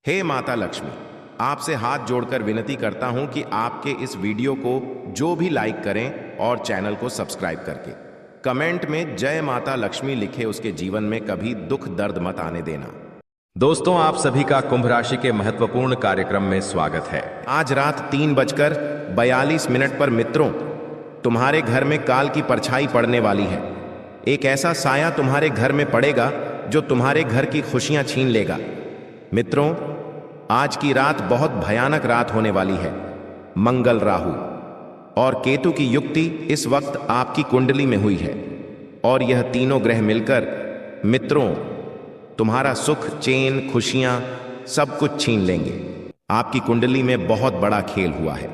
हे माता लक्ष्मी, आपसे हाथ जोड़कर विनती करता हूं कि आपके इस वीडियो को जो भी लाइक करें और चैनल को सब्सक्राइब करके कमेंट में जय माता लक्ष्मी लिखे, उसके जीवन में कभी दुख दर्द मत आने देना। दोस्तों, आप सभी का कुंभ राशि के महत्वपूर्ण कार्यक्रम में स्वागत है। आज रात 3:42 पर मित्रों, तुम्हारे घर में काल की परछाई पड़ने वाली है। एक ऐसा साया तुम्हारे घर में पड़ेगा जो तुम्हारे घर की खुशियां छीन लेगा। मित्रों, आज की रात बहुत भयानक रात होने वाली है। मंगल, राहु और केतु की युक्ति इस वक्त आपकी कुंडली में हुई है और यह तीनों ग्रह मिलकर मित्रों तुम्हारा सुख, चैन, खुशियां सब कुछ छीन लेंगे। आपकी कुंडली में बहुत बड़ा खेल हुआ है।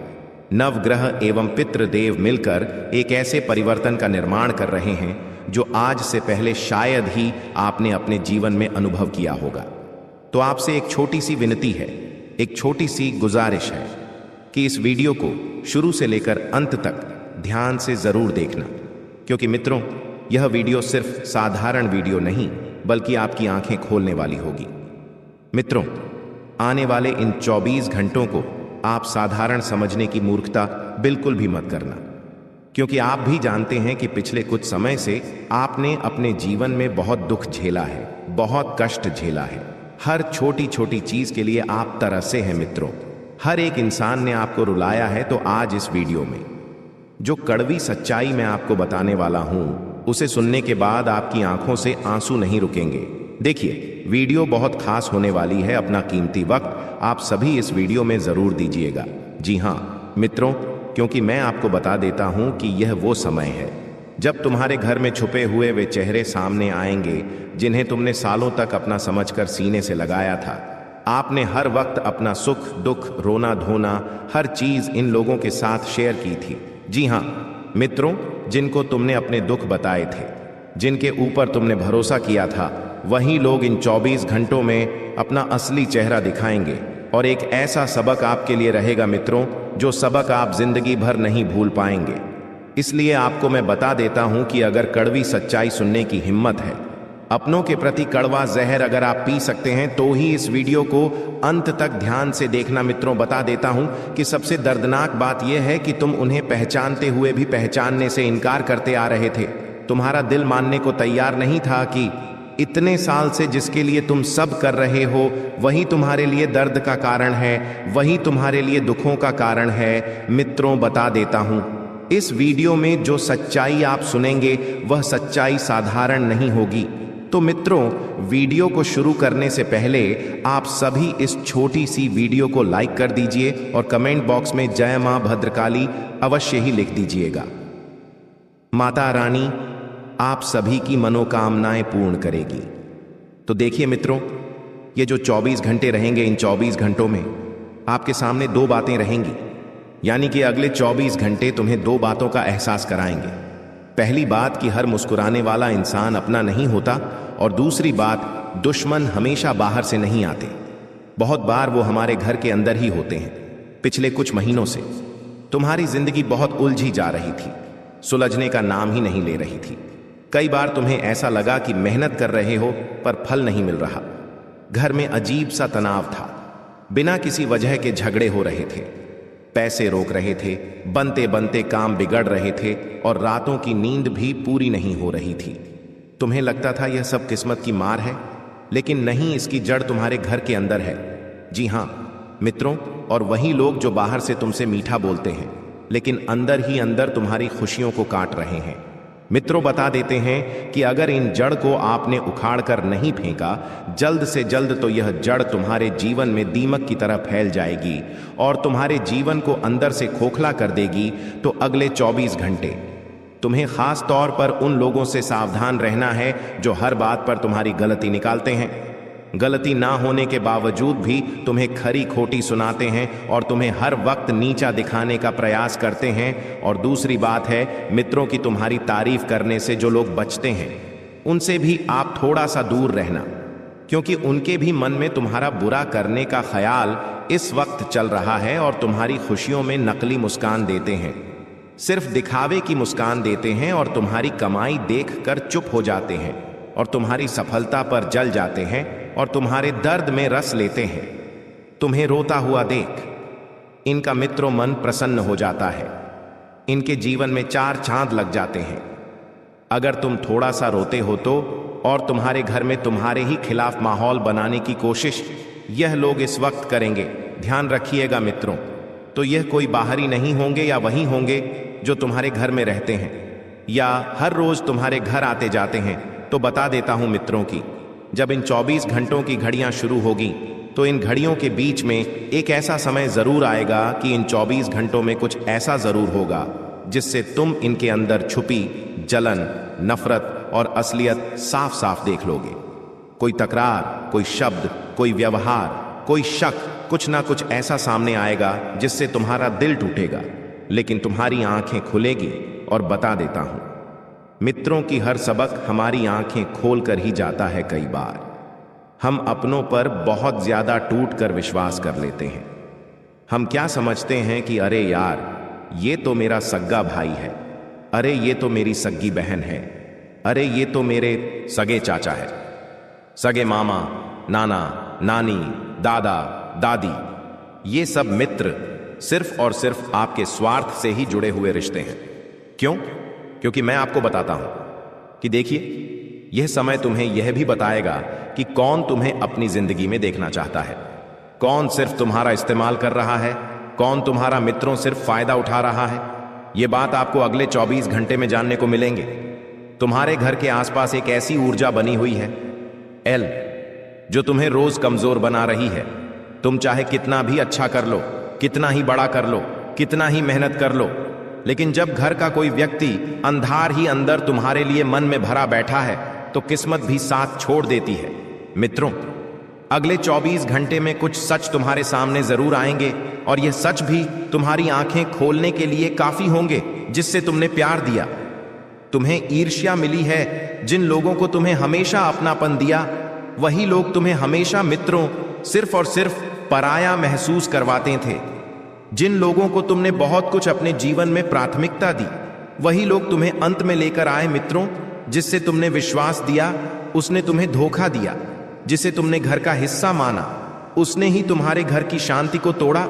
नवग्रह एवं पितृदेव मिलकर एक ऐसे परिवर्तन का निर्माण कर रहे हैं जो आज से पहले शायद ही आपने अपने जीवन में अनुभव किया होगा। तो आपसे एक छोटी सी विनती है, एक छोटी सी गुजारिश है कि इस वीडियो को शुरू से लेकर अंत तक ध्यान से जरूर देखना, क्योंकि मित्रों यह वीडियो सिर्फ साधारण वीडियो नहीं बल्कि आपकी आंखें खोलने वाली होगी। मित्रों, आने वाले इन 24 घंटों को आप साधारण समझने की मूर्खता बिल्कुल भी मत करना, क्योंकि आप भी जानते हैं कि पिछले कुछ समय से आपने अपने जीवन में बहुत दुख झेला है, बहुत कष्ट झेला है। हर छोटी छोटी चीज के लिए आप तरसे हैं मित्रों। हर एक इंसान ने आपको रुलाया है। तो आज इस वीडियो में जो कड़वी सच्चाई मैं आपको बताने वाला हूं, उसे सुनने के बाद आपकी आंखों से आंसू नहीं रुकेंगे। देखिए, वीडियो बहुत खास होने वाली है। अपना कीमती वक्त आप सभी इस वीडियो में जरूर दीजिएगा। जी हां मित्रों, क्योंकि मैं आपको बता देता हूं कि यह वो समय है जब तुम्हारे घर में छुपे हुए वे चेहरे सामने आएंगे जिन्हें तुमने सालों तक अपना समझकर सीने से लगाया था। आपने हर वक्त अपना सुख, दुख, रोना धोना हर चीज इन लोगों के साथ शेयर की थी। जी हां मित्रों, जिनको तुमने अपने दुख बताए थे, जिनके ऊपर तुमने भरोसा किया था, वही लोग इन 24 घंटों में अपना असली चेहरा दिखाएंगे और एक ऐसा सबक आपके लिए रहेगा मित्रों, जो सबक आप जिंदगी भर नहीं भूल पाएंगे। इसलिए आपको मैं बता देता हूं कि अगर कड़वी सच्चाई सुनने की हिम्मत है, अपनों के प्रति कड़वा जहर अगर आप पी सकते हैं, तो ही इस वीडियो को अंत तक ध्यान से देखना। मित्रों, बता देता हूं कि सबसे दर्दनाक बात यह है कि तुम उन्हें पहचानते हुए भी पहचानने से इनकार करते आ रहे थे। तुम्हारा दिल मानने को तैयार नहीं था कि इतने साल से जिसके लिए तुम सब कर रहे हो, वही तुम्हारे लिए दर्द का कारण है, वही तुम्हारे लिए दुखों का कारण है। मित्रों, बता देता हूं, इस वीडियो में जो सच्चाई आप सुनेंगे वह सच्चाई साधारण नहीं होगी। तो मित्रों, वीडियो को शुरू करने से पहले आप सभी इस छोटी सी वीडियो को लाइक कर दीजिए और कमेंट बॉक्स में जय मां भद्रकाली अवश्य ही लिख दीजिएगा। माता रानी आप सभी की मनोकामनाएं पूर्ण करेगी। तो देखिए मित्रों, ये जो 24 घंटे रहेंगे, इन 24 घंटों में आपके सामने दो बातें रहेंगी, यानी कि अगले 24 घंटे तुम्हें दो बातों का एहसास कराएंगे। पहली बात कि हर मुस्कुराने वाला इंसान अपना नहीं होता, और दूसरी बात, दुश्मन हमेशा बाहर से नहीं आते, बहुत बार वो हमारे घर के अंदर ही होते हैं। पिछले कुछ महीनों से तुम्हारी जिंदगी बहुत उलझी जा रही थी, सुलझने का नाम ही नहीं ले रही थी। कई बार तुम्हें ऐसा लगा कि मेहनत कर रहे हो पर फल नहीं मिल रहा। घर में अजीब सा तनाव था, बिना किसी वजह के झगड़े हो रहे थे, पैसे रोक रहे थे, बनते बनते काम बिगड़ रहे थे और रातों की नींद भी पूरी नहीं हो रही थी। तुम्हें लगता था यह सब किस्मत की मार है, लेकिन नहीं, इसकी जड़ तुम्हारे घर के अंदर है। जी हां मित्रों, और वही लोग जो बाहर से तुमसे मीठा बोलते हैं लेकिन अंदर ही अंदर तुम्हारी खुशियों को काट रहे हैं। मित्रों, बता देते हैं कि अगर इन जड़ को आपने उखाड़ कर नहीं फेंका जल्द से जल्द, तो यह जड़ तुम्हारे जीवन में दीमक की तरह फैल जाएगी और तुम्हारे जीवन को अंदर से खोखला कर देगी। तो अगले 24 घंटे तुम्हें खास तौर पर उन लोगों से सावधान रहना है जो हर बात पर तुम्हारी गलती निकालते हैं, गलती ना होने के बावजूद भी तुम्हें खरी खोटी सुनाते हैं और तुम्हें हर वक्त नीचा दिखाने का प्रयास करते हैं। और दूसरी बात है मित्रों कि तुम्हारी तारीफ करने से जो लोग बचते हैं, उनसे भी आप थोड़ा सा दूर रहना, क्योंकि उनके भी मन में तुम्हारा बुरा करने का ख्याल इस वक्त चल रहा है और तुम्हारी खुशियों में नकली मुस्कान देते हैं, सिर्फ दिखावे की मुस्कान देते हैं और तुम्हारी कमाई देखकर चुप हो जाते हैं और तुम्हारी सफलता पर जल जाते हैं और तुम्हारे दर्द में रस लेते हैं। तुम्हें रोता हुआ देख इनका मित्रों मन प्रसन्न हो जाता है। इनके जीवन में 4 चांद लग जाते हैं। अगर तुम थोड़ा सा रोते हो तो और तुम्हारे घर में तुम्हारे ही खिलाफ माहौल बनाने की कोशिश यह लोग इस वक्त करेंगे, ध्यान रखिएगा मित्रों। तो यह कोई बाहरी नहीं होंगे या वही होंगे जो तुम्हारे घर में रहते हैं या हर रोज तुम्हारे घर आते जाते हैं। तो बता देता हूं मित्रों की, जब इन 24 घंटों की घड़ियां शुरू होगी तो इन घड़ियों के बीच में एक ऐसा समय जरूर आएगा कि इन 24 घंटों में कुछ ऐसा जरूर होगा जिससे तुम इनके अंदर छुपी जलन, नफरत और असलियत साफ साफ देख लोगे। कोई तकरार, कोई शब्द, कोई व्यवहार, कोई शक, कुछ ना कुछ ऐसा सामने आएगा जिससे तुम्हारा दिल टूटेगा, लेकिन तुम्हारी आंखें खुलेगी। और बता देता हूं मित्रों की हर सबक हमारी आंखें खोल कर ही जाता है। कई बार हम अपनों पर बहुत ज्यादा टूट कर विश्वास कर लेते हैं। हम क्या समझते हैं कि अरे यार, ये तो मेरा सग्गा भाई है, अरे ये तो मेरी सग्गी बहन है, अरे ये तो मेरे सगे चाचा है, सगे मामा, नाना, नानी, दादा, दादी। ये सब मित्र सिर्फ और सिर्फ आपके स्वार्थ से ही जुड़े हुए रिश्ते हैं। क्यों? क्योंकि मैं आपको बताता हूं कि देखिए, यह समय तुम्हें यह भी बताएगा कि कौन तुम्हें अपनी जिंदगी में देखना चाहता है, कौन सिर्फ तुम्हारा इस्तेमाल कर रहा है, कौन तुम्हारा मित्रों सिर्फ फायदा उठा रहा है। यह बात आपको अगले 24 घंटे में जानने को मिलेंगे। तुम्हारे घर के आसपास एक ऐसी ऊर्जा बनी हुई है एल, जो तुम्हें रोज कमजोर बना रही है। तुम चाहे कितना भी अच्छा कर लो, कितना ही बड़ा कर लो, कितना ही मेहनत कर लो, लेकिन जब घर का कोई व्यक्ति अंधार ही अंदर तुम्हारे लिए मन में भरा बैठा है तो किस्मत भी साथ छोड़ देती है। मित्रों, अगले 24 घंटे में कुछ सच तुम्हारे सामने जरूर आएंगे और यह सच भी तुम्हारी आंखें खोलने के लिए काफी होंगे। जिससे तुमने प्यार दिया, तुम्हें ईर्ष्या मिली है, जिन लोगों को तुम्हें हमेशा अपनापन दिया, वही लोग तुम्हें हमेशा मित्रों सिर्फ और सिर्फ पराया महसूस करवाते थे। जिन लोगों को तुमने बहुत कुछ अपने जीवन में प्राथमिकता दी, वही लोग तुम्हें अंत में लेकर आए। मित्रों, जिससे तुमने विश्वास दिया उसने तुम्हें धोखा दिया, जिसे तुमने घर का हिस्सा माना उसने ही तुम्हारे घर की शांति को तोड़ा,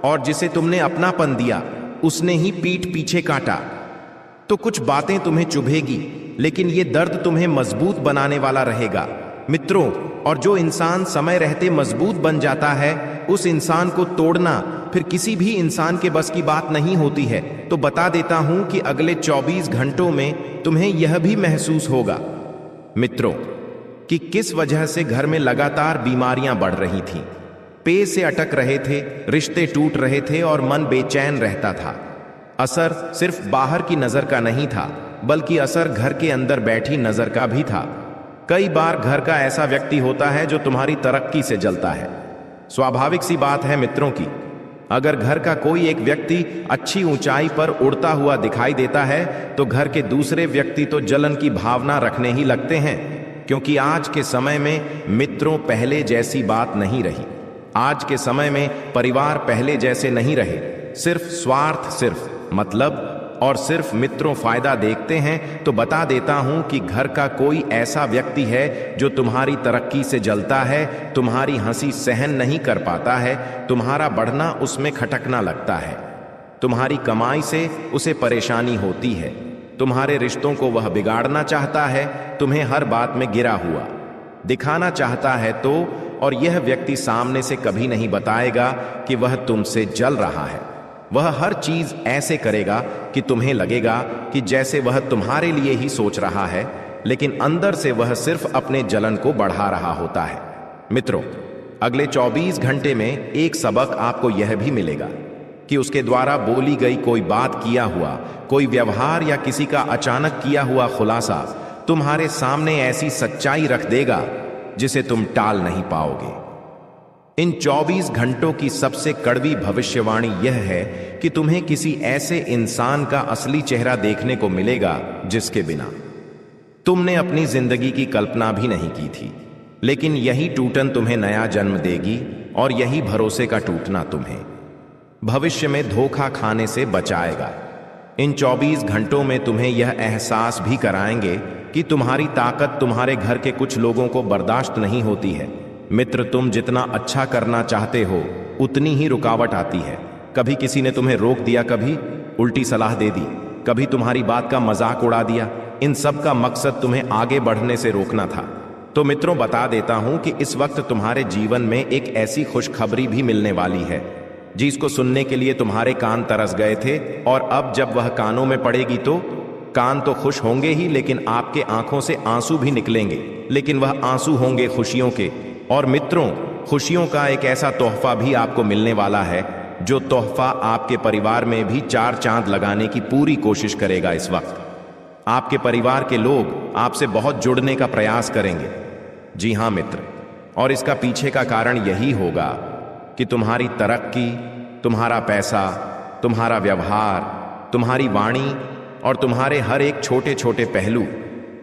और जिसे तुमने अपनापन दिया उसने ही पीठ पीछे काटा। तो कुछ बातें तुम्हें चुभेगी, लेकिन ये दर्द तुम्हें मजबूत बनाने वाला रहेगा मित्रों। और जो इंसान समय रहते मजबूत बन जाता है, उस इंसान को तोड़ना फिर किसी भी इंसान के बस की बात नहीं होती है। तो बता देता हूं कि अगले 24 घंटों में तुम्हें यह भी महसूस होगा मित्रों कि किस वजह से घर में लगातार बीमारियां बढ़ रही थीं, पेट से अटक रहे थे, रिश्ते टूट रहे थे और मन बेचैन रहता था। असर सिर्फ बाहर की नजर का नहीं था, बल्कि असर घर के अंदर बैठी नजर का भी था। कई बार घर का ऐसा व्यक्ति होता है जो तुम्हारी तरक्की से जलता है। स्वाभाविक सी बात है मित्रों की, अगर घर का कोई एक व्यक्ति अच्छी ऊंचाई पर उड़ता हुआ दिखाई देता है तो घर के दूसरे व्यक्ति तो जलन की भावना रखने ही लगते हैं। क्योंकि आज के समय में मित्रों पहले जैसी बात नहीं रही। आज के समय में परिवार पहले जैसे नहीं रहे। सिर्फ स्वार्थ, सिर्फ मतलब और सिर्फ मित्रों फायदा देखते हैं। तो बता देता हूं कि घर का कोई ऐसा व्यक्ति है जो तुम्हारी तरक्की से जलता है, तुम्हारी हंसी सहन नहीं कर पाता है, तुम्हारा बढ़ना उसमें खटकना लगता है, तुम्हारी कमाई से उसे परेशानी होती है, तुम्हारे रिश्तों को वह बिगाड़ना चाहता है, तुम्हें हर बात में गिरा हुआ दिखाना चाहता है। तो और यह व्यक्ति सामने से कभी नहीं बताएगा कि वह तुमसे जल रहा है। वह हर चीज ऐसे करेगा कि तुम्हें लगेगा कि जैसे वह तुम्हारे लिए ही सोच रहा है, लेकिन अंदर से वह सिर्फ अपने जलन को बढ़ा रहा होता है। मित्रों, अगले 24 घंटे में एक सबक आपको यह भी मिलेगा कि उसके द्वारा बोली गई कोई बात, किया हुआ कोई व्यवहार या किसी का अचानक किया हुआ खुलासा तुम्हारे सामने ऐसी सच्चाई रख देगा जिसे तुम टाल नहीं पाओगे। इन 24 घंटों की सबसे कड़वी भविष्यवाणी यह है कि तुम्हें किसी ऐसे इंसान का असली चेहरा देखने को मिलेगा जिसके बिना तुमने अपनी जिंदगी की कल्पना भी नहीं की थी। लेकिन यही टूटन तुम्हें नया जन्म देगी और यही भरोसे का टूटना तुम्हें भविष्य में धोखा खाने से बचाएगा। इन 24 घंटों में तुम्हें यह एहसास भी कराएंगे कि तुम्हारी ताकत तुम्हारे घर के कुछ लोगों को बर्दाश्त नहीं होती है, मित्र, तुम जितना अच्छा करना चाहते हो उतनी ही रुकावट आती है। कभी किसी ने तुम्हें रोक दिया, कभी उल्टी सलाह दे दी, कभी तुम्हारी बात का मजाक उड़ा दिया। इन सब का मकसद तुम्हें आगे बढ़ने से रोकना था। तो मित्रों, बता देता हूं कि इस वक्त तुम्हारे जीवन में एक ऐसी खुशखबरी भी मिलने वाली है जिसको सुनने के लिए तुम्हारे कान तरस गए थे, और अब जब वह कानों में पड़ेगी तो कान तो खुश होंगे ही, लेकिन आपके आंखों से आंसू भी निकलेंगे, लेकिन वह आंसू होंगे खुशियों के। और मित्रों, खुशियों का एक ऐसा तोहफा भी आपको मिलने वाला है जो तोहफा आपके परिवार में भी चार चांद लगाने की पूरी कोशिश करेगा। इस वक्त आपके परिवार के लोग आपसे बहुत जुड़ने का प्रयास करेंगे। जी हाँ मित्र, और इसका पीछे का कारण यही होगा कि तुम्हारी तरक्की, तुम्हारा पैसा, तुम्हारा व्यवहार, तुम्हारी वाणी और तुम्हारे हर एक छोटे छोटे पहलू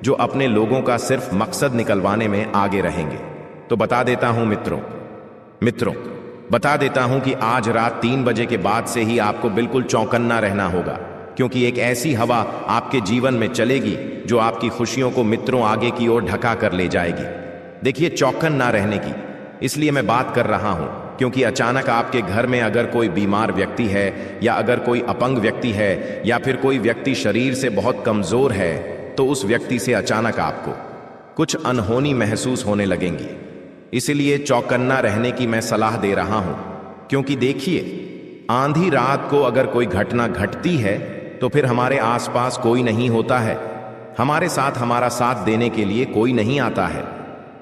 जो अपने लोगों का सिर्फ मकसद निकलवाने में आगे रहेंगे। तो बता देता हूं मित्रों, बता देता हूं कि आज रात 3 बजे के बाद से ही आपको बिल्कुल चौकन्ना रहना होगा, क्योंकि एक ऐसी हवा आपके जीवन में चलेगी जो आपकी खुशियों को मित्रों आगे की ओर ढका कर ले जाएगी। देखिए, चौकन्ना रहने की इसलिए मैं बात कर रहा हूं क्योंकि अचानक आपके घर में अगर कोई बीमार व्यक्ति है, या अगर कोई अपंग व्यक्ति है, या फिर कोई व्यक्ति शरीर से बहुत कमजोर है, तो उस व्यक्ति से अचानक आपको कुछ अनहोनी महसूस होने लगेंगी। इसीलिए चौकन्ना रहने की मैं सलाह दे रहा हूं, क्योंकि देखिए, आंधी रात को अगर कोई घटना घटती है तो फिर हमारे आसपास कोई नहीं होता है, हमारे साथ हमारा साथ देने के लिए कोई नहीं आता है।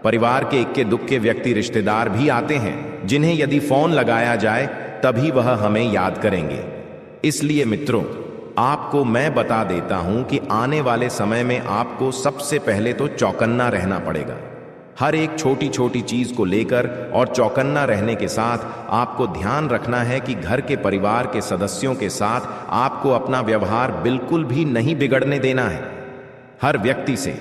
परिवार के इक्के दुक्के व्यक्ति, रिश्तेदार भी आते हैं जिन्हें यदि फोन लगाया जाए तभी वह हमें याद करेंगे। इसलिए मित्रों, आपको मैं बता देता हूं कि आने वाले समय में आपको सबसे पहले तो चौकन्ना रहना पड़ेगा, हर एक छोटी छोटी चीज को लेकर। और चौकन्ना रहने के साथ आपको ध्यान रखना है कि घर के परिवार के सदस्यों के साथ आपको अपना व्यवहार बिल्कुल भी नहीं बिगड़ने देना है। हर व्यक्ति से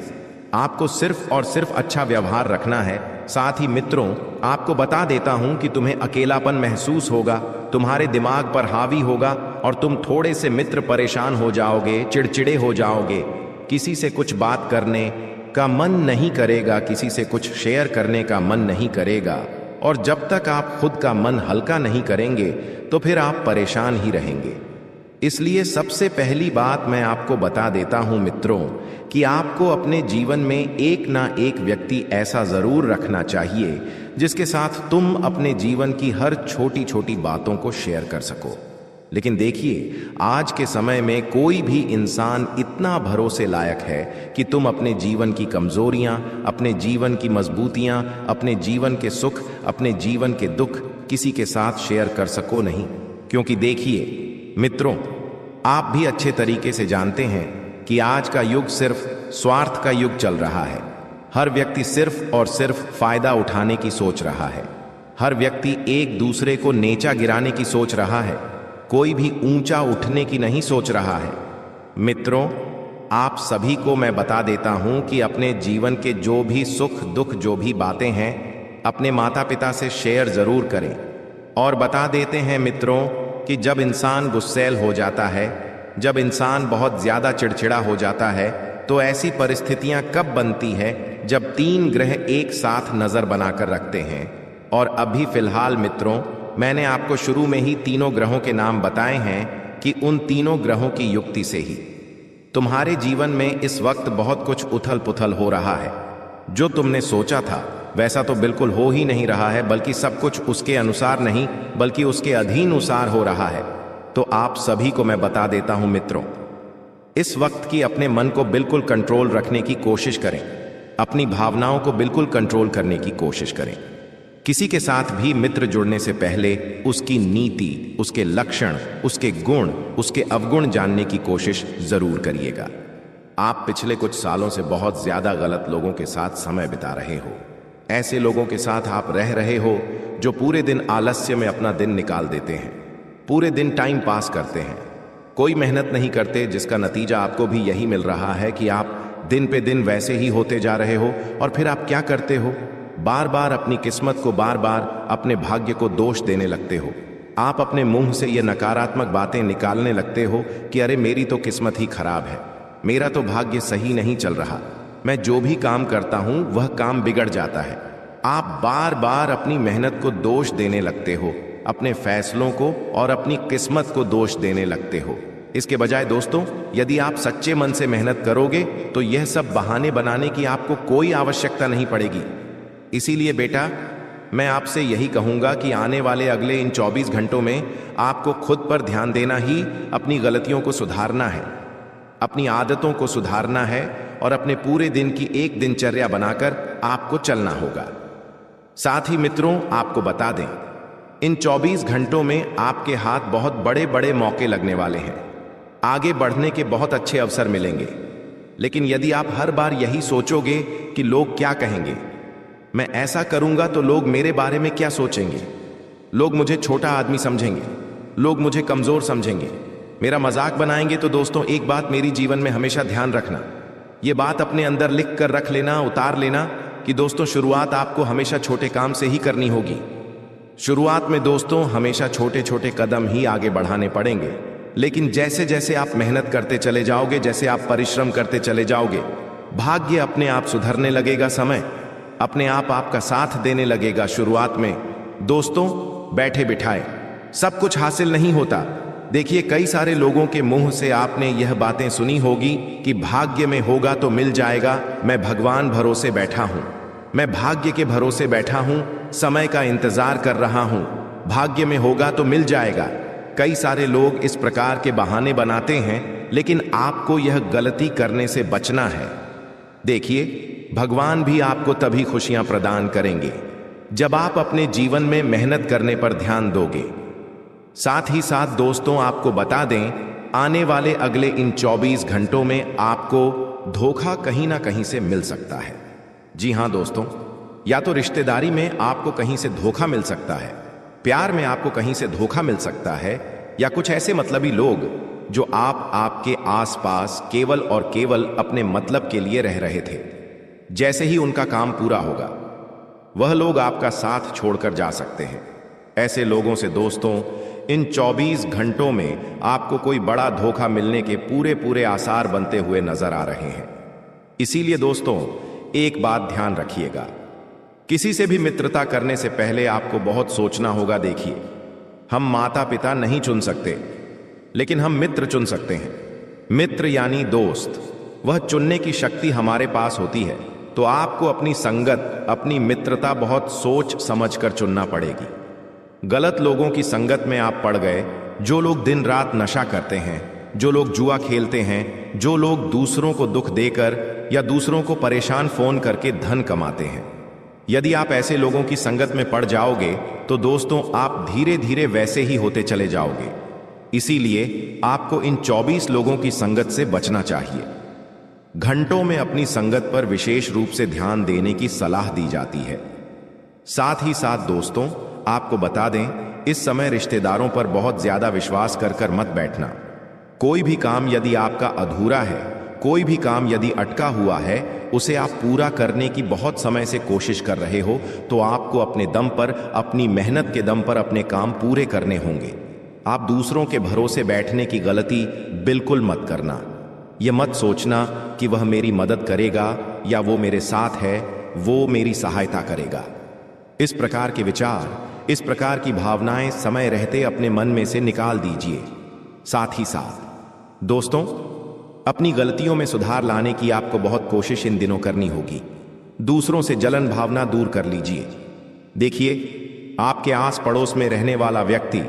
आपको सिर्फ और सिर्फ अच्छा व्यवहार रखना है। साथ ही मित्रों, आपको बता देता हूं कि तुम्हें अकेलापन महसूस होगा, तुम्हारे दिमाग पर हावी होगा, और तुम थोड़े से मित्र परेशान हो जाओगे, चिड़चिड़े हो जाओगे, किसी से कुछ बात करने का मन नहीं करेगा, किसी से कुछ शेयर करने का मन नहीं करेगा। और जब तक आप खुद का मन हल्का नहीं करेंगे तो फिर आप परेशान ही रहेंगे। इसलिए सबसे पहली बात मैं आपको बता देता हूं मित्रों कि आपको अपने जीवन में एक ना एक व्यक्ति ऐसा जरूर रखना चाहिए जिसके साथ तुम अपने जीवन की हर छोटी छोटी बातों को शेयर कर सको। लेकिन देखिए, आज के समय में कोई भी इंसान इतना भरोसे लायक है कि तुम अपने जीवन की कमजोरियां, अपने जीवन की मजबूतियां, अपने जीवन के सुख, अपने जीवन के दुख किसी के साथ शेयर कर सको नहीं। क्योंकि देखिए मित्रों, आप भी अच्छे तरीके से जानते हैं कि आज का युग सिर्फ स्वार्थ का युग चल रहा है। हर व्यक्ति सिर्फ और सिर्फ फायदा उठाने की सोच रहा है। हर व्यक्ति एक दूसरे को नीचा गिराने की सोच रहा है, कोई भी ऊंचा उठने की नहीं सोच रहा है। मित्रों, आप सभी को मैं बता देता हूं कि अपने जीवन के जो भी सुख दुख, जो भी बातें हैं, अपने माता पिता से शेयर जरूर करें। और बता देते हैं मित्रों कि जब इंसान गुस्सैल हो जाता है, जब इंसान बहुत ज्यादा चिड़चिड़ा हो जाता है, तो ऐसी परिस्थितियां कब बनती है जब 3 ग्रह एक साथ नजर बनाकर रखते हैं। और अभी फिलहाल मित्रों, मैंने आपको शुरू में ही तीनों ग्रहों के नाम बताए हैं कि उन तीनों ग्रहों की युक्ति से ही तुम्हारे जीवन में इस वक्त बहुत कुछ उथल पुथल हो रहा है। जो तुमने सोचा था वैसा तो बिल्कुल हो ही नहीं रहा है, बल्कि सब कुछ उसके अनुसार नहीं बल्कि उसके अधीनुसार हो रहा है। तो आप सभी को मैं बता देता हूं मित्रों, इस वक्त की अपने मन को बिल्कुल कंट्रोल रखने की कोशिश करें, अपनी भावनाओं को बिल्कुल कंट्रोल करने की कोशिश करें। किसी के साथ भी मित्र जुड़ने से पहले उसकी नीति, उसके लक्षण, उसके गुण, उसके अवगुण जानने की कोशिश जरूर करिएगा। आप पिछले कुछ सालों से बहुत ज्यादा गलत लोगों के साथ समय बिता रहे हो। ऐसे लोगों के साथ आप रह रहे हो जो पूरे दिन आलस्य में अपना दिन निकाल देते हैं, पूरे दिन टाइम पास करते हैं, कोई मेहनत नहीं करते, जिसका नतीजा आपको भी यही मिल रहा है कि आप दिन पे दिन वैसे ही होते जा रहे हो। और फिर आप क्या करते हो? बार बार अपनी किस्मत को, बार बार अपने भाग्य को दोष देने लगते हो। आप अपने मुंह से ये नकारात्मक बातें निकालने लगते हो कि अरे मेरी तो किस्मत ही खराब है, मेरा तो भाग्य सही नहीं चल रहा, मैं जो भी काम करता हूं वह काम बिगड़ जाता है। आप बार बार अपनी मेहनत को दोष देने लगते हो, अपने फैसलों को और अपनी किस्मत को दोष देने लगते हो। इसके बजाय दोस्तों, यदि आप सच्चे मन से मेहनत करोगे तो यह सब बहाने बनाने की आपको कोई आवश्यकता नहीं पड़ेगी। इसीलिए बेटा, मैं आपसे यही कहूंगा कि आने वाले अगले इन 24 घंटों में आपको खुद पर ध्यान देना ही, अपनी गलतियों को सुधारना है, अपनी आदतों को सुधारना है और अपने पूरे दिन की एक दिनचर्या बनाकर आपको चलना होगा। साथ ही मित्रों, आपको बता दें, इन 24 घंटों में आपके हाथ बहुत बड़े बड़े मौके लगने वाले हैं। आगे बढ़ने के बहुत अच्छे अवसर मिलेंगे। लेकिन यदि आप हर बार यही सोचोगे कि लोग क्या कहेंगे, मैं ऐसा करूंगा तो लोग मेरे बारे में क्या सोचेंगे, लोग मुझे छोटा आदमी समझेंगे, लोग मुझे कमजोर समझेंगे, मेरा मजाक बनाएंगे, तो दोस्तों एक बात मेरी जीवन में हमेशा ध्यान रखना, ये बात अपने अंदर लिख कर रख लेना, उतार लेना कि दोस्तों शुरुआत आपको हमेशा छोटे काम से ही करनी होगी। शुरुआत में दोस्तों हमेशा छोटे छोटे कदम ही आगे बढ़ाने पड़ेंगे। लेकिन जैसे जैसे आप मेहनत करते चले जाओगे, जैसे आप परिश्रम करते चले जाओगे, भाग्य अपने आप सुधरने लगेगा, समय अपने आप आपका साथ देने लगेगा। शुरुआत में दोस्तों बैठे बिठाए सब कुछ हासिल नहीं होता। देखिए, कई सारे लोगों के मुंह से आपने यह बातें सुनी होगी कि भाग्य में होगा तो मिल जाएगा, मैं भगवान भरोसे बैठा हूं, मैं भाग्य के भरोसे बैठा हूं, समय का इंतजार कर रहा हूं, भाग्य में होगा तो मिल जाएगा। कई सारे लोग इस प्रकार के बहाने बनाते हैं, लेकिन आपको यह गलती करने से बचना है। देखिए, भगवान भी आपको तभी खुशियां प्रदान करेंगे जब आप अपने जीवन में मेहनत करने पर ध्यान दोगे। साथ ही साथ दोस्तों, आपको बता दें, आने वाले अगले इन 24 घंटों में आपको धोखा कहीं ना कहीं से मिल सकता है। जी हां दोस्तों, या तो रिश्तेदारी में आपको कहीं से धोखा मिल सकता है, प्यार में आपको कहीं से धोखा मिल सकता है, या कुछ ऐसे मतलबी लोग जो आपके आसपास केवल और केवल अपने मतलब के लिए रह रहे थे, जैसे ही उनका काम पूरा होगा वह लोग आपका साथ छोड़कर जा सकते हैं। ऐसे लोगों से दोस्तों इन 24 घंटों में आपको कोई बड़ा धोखा मिलने के पूरे पूरे आसार बनते हुए नजर आ रहे हैं। इसीलिए दोस्तों एक बात ध्यान रखिएगा, किसी से भी मित्रता करने से पहले आपको बहुत सोचना होगा। देखिए, हम माता पिता नहीं चुन सकते, लेकिन हम मित्र चुन सकते हैं। मित्र यानी दोस्त, वह चुनने की शक्ति हमारे पास होती है। तो आपको अपनी संगत, अपनी मित्रता बहुत सोच समझकर चुनना पड़ेगी। गलत लोगों की संगत में आप पड़ गए, जो लोग दिन रात नशा करते हैं, जो लोग जुआ खेलते हैं, जो लोग दूसरों को दुख देकर या दूसरों को परेशान फोन करके धन कमाते हैं, यदि आप ऐसे लोगों की संगत में पड़ जाओगे तो दोस्तों आप धीरे धीरे वैसे ही होते चले जाओगे। इसीलिए आपको इन 24 लोगों की संगत से बचना चाहिए। घंटों में अपनी संगत पर विशेष रूप से ध्यान देने की सलाह दी जाती है। साथ ही साथ दोस्तों आपको बता दें, इस समय रिश्तेदारों पर बहुत ज्यादा विश्वास कर मत बैठना। कोई भी काम यदि आपका अधूरा है, कोई भी काम यदि अटका हुआ है, उसे आप पूरा करने की बहुत समय से कोशिश कर रहे हो, तो आपको अपने दम पर, अपनी मेहनत के दम पर अपने काम पूरे करने होंगे। आप दूसरों के भरोसे बैठने की गलती बिल्कुल मत करना। यह मत सोचना कि वह मेरी मदद करेगा या वो मेरे साथ है, वो मेरी सहायता करेगा। इस प्रकार के विचार, इस प्रकार की भावनाएं समय रहते अपने मन में से निकाल दीजिए। साथ ही साथ दोस्तों अपनी गलतियों में सुधार लाने की आपको बहुत कोशिश इन दिनों करनी होगी। दूसरों से जलन भावना दूर कर लीजिए। देखिए, आपके आस पड़ोस में रहने वाला व्यक्ति,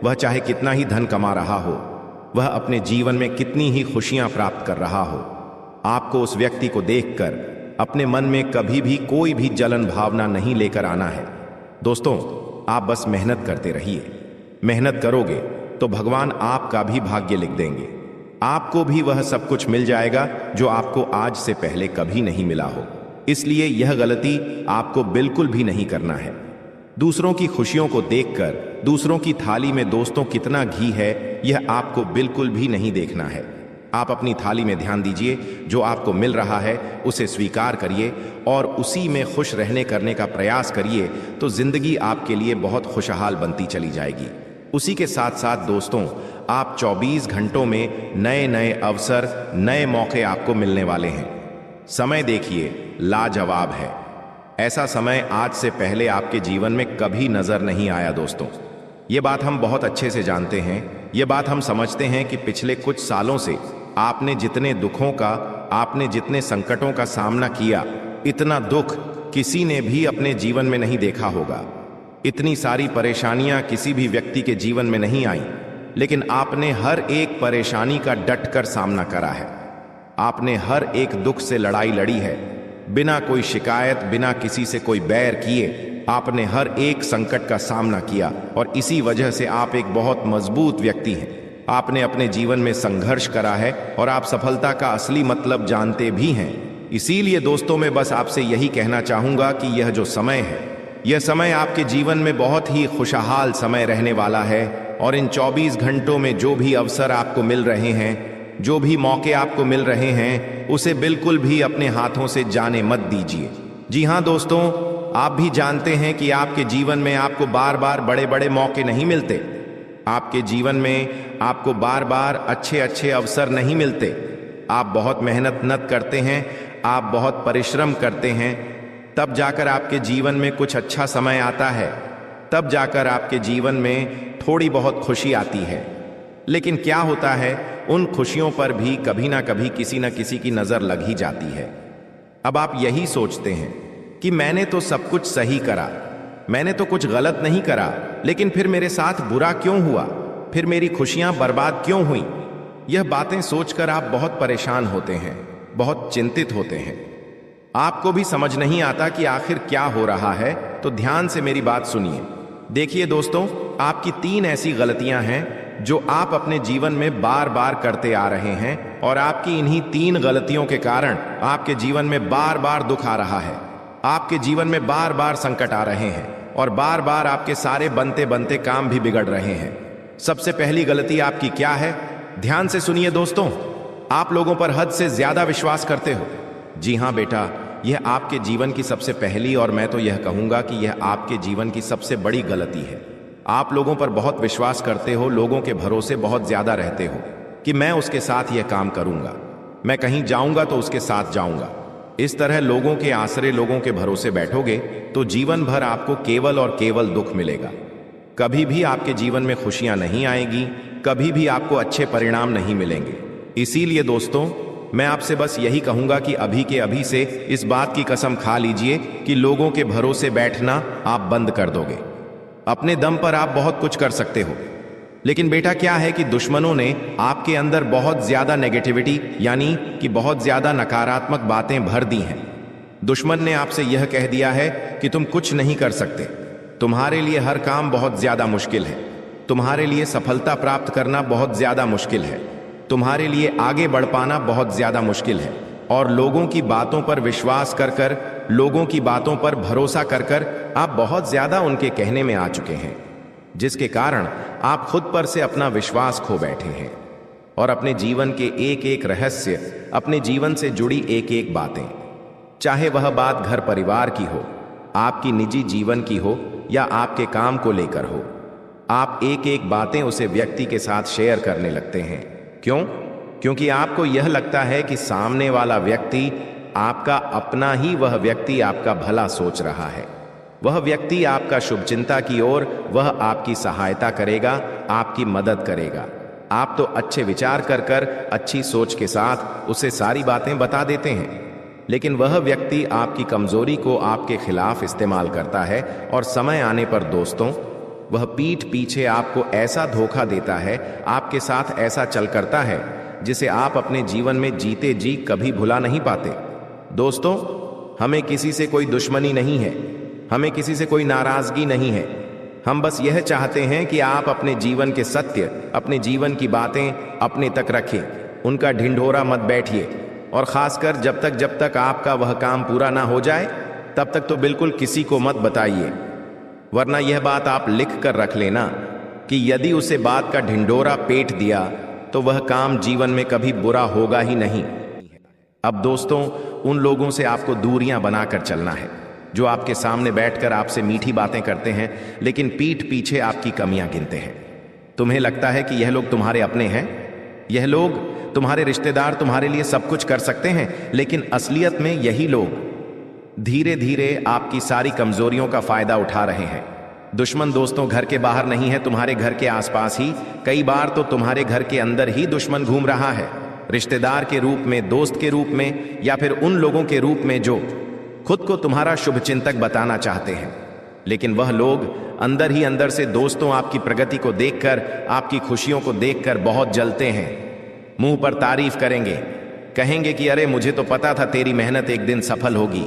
वह चाहे कितना ही धन कमा रहा हो, वह अपने जीवन में कितनी ही खुशियां प्राप्त कर रहा हो, आपको उस व्यक्ति को देखकर अपने मन में कभी भी कोई भी जलन भावना नहीं लेकर आना है। दोस्तों आप बस मेहनत करते रहिए। मेहनत करोगे तो भगवान आपका भी भाग्य लिख देंगे। आपको भी वह सब कुछ मिल जाएगा जो आपको आज से पहले कभी नहीं मिला हो। इसलिए यह गलती आपको बिल्कुल भी नहीं करना है। दूसरों की खुशियों को देखकर, दूसरों की थाली में दोस्तों कितना घी है, यह आपको बिल्कुल भी नहीं देखना है। आप अपनी थाली में ध्यान दीजिए, जो आपको मिल रहा है उसे स्वीकार करिए और उसी में खुश रहने करने का प्रयास करिए, तो जिंदगी आपके लिए बहुत खुशहाल बनती चली जाएगी। उसी के साथ साथ दोस्तों आप 24 घंटों में नए नए अवसर, नए मौके आपको मिलने वाले हैं। समय देखिए लाजवाब है। ऐसा समय आज से पहले आपके जीवन में कभी नजर नहीं आया दोस्तों। ये बात हम बहुत अच्छे से जानते हैं। ये बात हम समझते हैं कि पिछले कुछ सालों से आपने जितने दुखों का, आपने जितने संकटों का सामना किया, इतना दुख किसी ने भी अपने जीवन में नहीं देखा होगा। इतनी सारी परेशानियां किसी भी व्यक्ति के जीवन में नहीं आई, लेकिन आपने हर एक परेशानी का डटकर सामना करा है। आपने हर एक दुख से लड़ाई लड़ी है, बिना कोई शिकायत, बिना किसी से कोई बैर किए आपने हर एक संकट का सामना किया, और इसी वजह से आप एक बहुत मजबूत व्यक्ति हैं। आपने अपने जीवन में संघर्ष करा है और आप सफलता का असली मतलब जानते भी हैं। इसीलिए दोस्तों, मैं बस आपसे यही कहना चाहूंगा कि यह जो समय है, यह समय आपके जीवन में बहुत ही खुशहाल समय रहने वाला है। और इन 24 घंटों में जो भी अवसर आपको मिल रहे हैं, जो भी मौके आपको मिल रहे हैं, उसे बिल्कुल भी अपने हाथों से जाने मत दीजिए। जी हाँ दोस्तों, आप भी जानते हैं कि आपके जीवन में आपको बार बार बड़े बड़े मौके नहीं मिलते। आपके जीवन में आपको बार बार अच्छे अच्छे अवसर नहीं मिलते। आप बहुत मेहनत करते हैं, आप बहुत परिश्रम करते हैं, तब जाकर आपके जीवन में कुछ अच्छा समय आता है, तब जाकर आपके जीवन में थोड़ी बहुत खुशी आती है। लेकिन क्या होता है, उन खुशियों पर भी कभी ना कभी किसी न किसी की नजर लग ही जाती है। अब आप यही सोचते हैं कि मैंने तो सब कुछ सही करा, मैंने तो कुछ गलत नहीं करा, लेकिन फिर मेरे साथ बुरा क्यों हुआ, फिर मेरी खुशियां बर्बाद क्यों हुई। यह बातें सोचकर आप बहुत परेशान होते हैं, बहुत चिंतित होते हैं। आपको भी समझ नहीं आता कि आखिर क्या हो रहा है। तो ध्यान से मेरी बात सुनिए। देखिए दोस्तों, आपकी 3 ऐसी गलतियां हैं जो आप अपने जीवन में बार बार करते आ रहे हैं, और आपकी इन्हीं 3 गलतियों के कारण आपके जीवन में बार बार दुख आ रहा है, आपके जीवन में बार बार संकट आ रहे हैं, और बार बार आपके सारे बनते बनते काम भी बिगड़ रहे हैं। सबसे पहली गलती आपकी क्या है? ध्यान से सुनिए दोस्तों, आप लोगों पर हद से ज्यादा विश्वास करते हो। जी हाँ बेटा, यह आपके जीवन की सबसे पहली, और मैं तो यह कहूंगा कि यह आपके जीवन की सबसे बड़ी गलती है। आप लोगों पर बहुत विश्वास करते हो, लोगों के भरोसे बहुत ज्यादा रहते हो कि मैं उसके साथ यह काम करूंगा, मैं कहीं जाऊंगा तो उसके साथ जाऊंगा। इस तरह लोगों के आसरे, लोगों के भरोसे बैठोगे तो जीवन भर आपको केवल और केवल दुख मिलेगा। कभी भी आपके जीवन में खुशियां नहीं आएगी, कभी भी आपको अच्छे परिणाम नहीं मिलेंगे। इसीलिए दोस्तों, मैं आपसे बस यही कहूंगा कि अभी के अभी से इस बात की कसम खा लीजिए कि लोगों के भरोसे बैठना आप बंद कर दोगे। अपने दम पर आप बहुत कुछ कर सकते हो, लेकिन बेटा क्या है कि दुश्मनों ने आपके अंदर बहुत ज्यादा नेगेटिविटी, यानी कि बहुत ज्यादा नकारात्मक बातें भर दी हैं। दुश्मन ने आपसे यह कह दिया है कि तुम कुछ नहीं कर सकते, तुम्हारे लिए हर काम बहुत ज्यादा मुश्किल है, तुम्हारे लिए सफलता प्राप्त करना बहुत ज्यादा मुश्किल है, तुम्हारे लिए आगे बढ़ पाना बहुत ज्यादा मुश्किल है। और लोगों की बातों पर विश्वास कर कर, लोगों की बातों पर भरोसा कर कर आप बहुत ज्यादा उनके कहने में आ चुके हैं, जिसके कारण आप खुद पर से अपना विश्वास खो बैठे हैं, और अपने जीवन के एक एक रहस्य, अपने जीवन से जुड़ी एक एक बातें, चाहे वह बात घर परिवार की हो, आपकी निजी जीवन की हो, या आपके काम को लेकर हो, आप एक एक बातें उसे व्यक्ति के साथ शेयर करने लगते हैं। क्यों? क्योंकि आपको यह लगता है कि सामने वाला व्यक्ति आपका अपना ही, वह व्यक्ति आपका भला सोच रहा है, वह व्यक्ति आपका शुभचिंता की ओर, वह आपकी सहायता करेगा, आपकी मदद करेगा। आप तो अच्छे विचार कर कर, अच्छी सोच के साथ उसे सारी बातें बता देते हैं, लेकिन वह व्यक्ति आपकी कमजोरी को आपके खिलाफ इस्तेमाल करता है, और समय आने पर दोस्तों, वह पीठ पीछे आपको ऐसा धोखा देता है, आपके साथ ऐसा चल करता है, जिसे आप अपने जीवन में जीते जी कभी भुला नहीं पाते। दोस्तों, हमें किसी से कोई दुश्मनी नहीं है, हमें किसी से कोई नाराजगी नहीं है। हम बस यह चाहते हैं कि आप अपने जीवन के सत्य, अपने जीवन की बातें अपने तक रखें, उनका ढिंढोरा मत बैठिए, और खासकर जब तक आपका वह काम पूरा ना हो जाए, तब तक तो बिल्कुल किसी को मत बताइए। वरना यह बात आप लिख कर रख लेना कि यदि उसे बात का ढिंढोरा पेट दिया तो वह काम जीवन में कभी बुरा होगा ही नहीं। अब दोस्तों, उन लोगों से आपको दूरियां बनाकर चलना है जो आपके सामने बैठकर आपसे मीठी बातें करते हैं, लेकिन पीठ पीछे आपकी कमियां गिनते हैं। तुम्हें लगता है कि यह लोग तुम्हारे अपने हैं, यह लोग तुम्हारे रिश्तेदार तुम्हारे लिए सब कुछ कर सकते हैं, लेकिन असलियत में यही लोग धीरे धीरे आपकी सारी कमजोरियों का फायदा उठा रहे हैं। दुश्मन दोस्तों घर के बाहर नहीं है, तुम्हारे घर के आसपास ही, कई बार तो तुम्हारे घर के अंदर ही दुश्मन घूम रहा है। रिश्तेदार के रूप में, दोस्त के रूप में, या फिर उन लोगों के रूप में जो खुद को तुम्हारा शुभचिंतक बताना चाहते हैं, लेकिन वह लोग अंदर ही अंदर से दोस्तों आपकी प्रगति को देखकर, आपकी खुशियों को देखकर बहुत जलते हैं। मुंह पर तारीफ करेंगे, कहेंगे कि अरे मुझे तो पता था तेरी मेहनत एक दिन सफल होगी,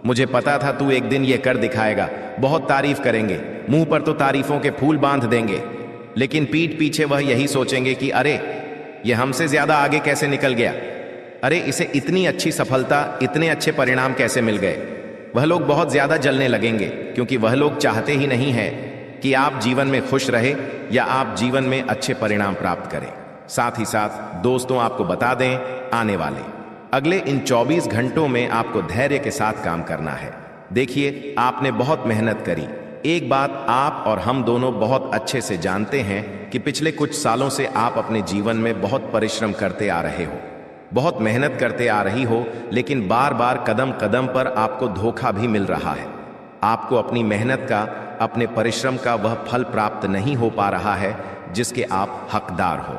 मुझे पता था तू एक दिन ये कर दिखाएगा। बहुत तारीफ करेंगे, मुंह पर तो तारीफों के फूल बांध देंगे, लेकिन पीठ पीछे वह यही सोचेंगे कि अरे ये हमसे ज्यादा आगे कैसे निकल गया, अरे इसे इतनी अच्छी सफलता, इतने अच्छे परिणाम कैसे मिल गए। वह लोग बहुत ज्यादा जलने लगेंगे, क्योंकि वह लोग चाहते ही नहीं है कि आप जीवन में खुश रहे या आप जीवन में अच्छे परिणाम प्राप्त करें। साथ ही साथ दोस्तों आपको बता दें, आने वाले अगले इन 24 घंटों में आपको धैर्य के साथ काम करना है। देखिए, आपने बहुत मेहनत करी। एक बात आप और हम दोनों बहुत अच्छे से जानते हैं कि पिछले कुछ सालों से आप अपने जीवन में बहुत परिश्रम करते आ रहे हो, बहुत मेहनत करते आ रही हो, लेकिन बार बार कदम कदम पर आपको धोखा भी मिल रहा है। आपको अपनी मेहनत का, अपने परिश्रम का वह फल प्राप्त नहीं हो पा रहा है जिसके आप हकदार हो।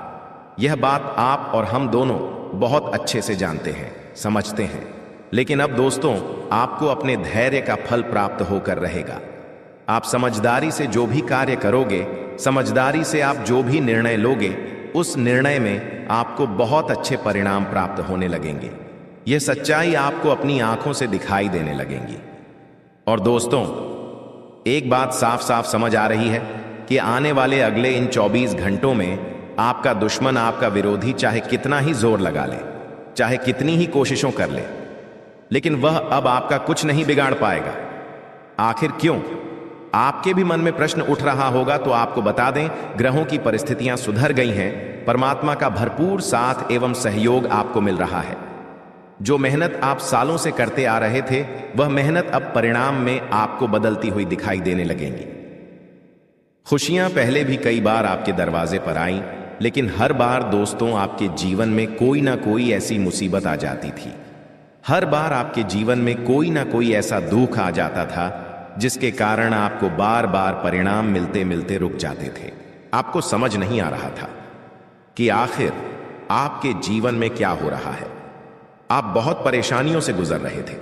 यह बात आप और हम दोनों बहुत अच्छे से जानते हैं, समझते हैं। लेकिन अब दोस्तों, आपको अपने धैर्य का फल प्राप्त होकर रहेगा। आप समझदारी से जो भी कार्य करोगे, समझदारी से आप जो भी निर्णय लोगे, उस निर्णय में आपको बहुत अच्छे परिणाम प्राप्त होने लगेंगे। यह सच्चाई आपको अपनी आंखों से दिखाई देने लगेंगी। और दोस्तों, एक बात साफ साफ समझ आ रही है कि आने वाले अगले इन 24 घंटों में आपका दुश्मन, आपका विरोधी चाहे कितना ही जोर लगा ले, चाहे कितनी ही कोशिशों कर ले, लेकिन वह अब आपका कुछ नहीं बिगाड़ पाएगा। आखिर क्यों? आपके भी मन में प्रश्न उठ रहा होगा, तो आपको बता दें, ग्रहों की परिस्थितियां सुधर गई हैं। परमात्मा का भरपूर साथ एवं सहयोग आपको मिल रहा है। जो मेहनत आप सालों से करते आ रहे थे, वह मेहनत अब परिणाम में आपको बदलती हुई दिखाई देने लगेंगी। खुशियां पहले भी कई बार आपके दरवाजे पर आईं, लेकिन हर बार दोस्तों आपके जीवन में कोई ना कोई ऐसी मुसीबत आ जाती थी। हर बार आपके जीवन में कोई ना कोई ऐसा दुख आ जाता था जिसके कारण आपको बार बार परिणाम मिलते मिलते रुक जाते थे। आपको समझ नहीं आ रहा था कि आखिर आपके जीवन में क्या हो रहा है। आप बहुत परेशानियों से गुजर रहे थे,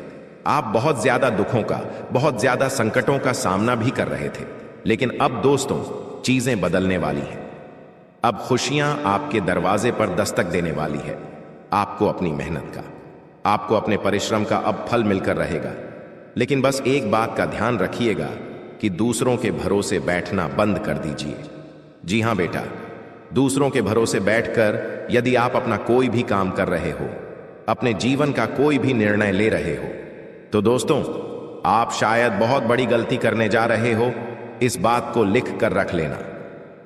आप बहुत ज्यादा दुखों का, बहुत ज्यादा संकटों का सामना भी कर रहे थे। लेकिन अब दोस्तों, चीजें बदलने वाली हैं। अब खुशियां आपके दरवाजे पर दस्तक देने वाली है। आपको अपनी मेहनत का, आपको अपने परिश्रम का अब फल मिलकर रहेगा। लेकिन बस एक बात का ध्यान रखिएगा कि दूसरों के भरोसे बैठना बंद कर दीजिए। जी हां बेटा, दूसरों के भरोसे बैठकर यदि आप अपना कोई भी काम कर रहे हो, अपने जीवन का कोई भी निर्णय ले रहे हो, तो दोस्तों आप शायद बहुत बड़ी गलती करने जा रहे हो। इस बात को लिख कर रख लेना।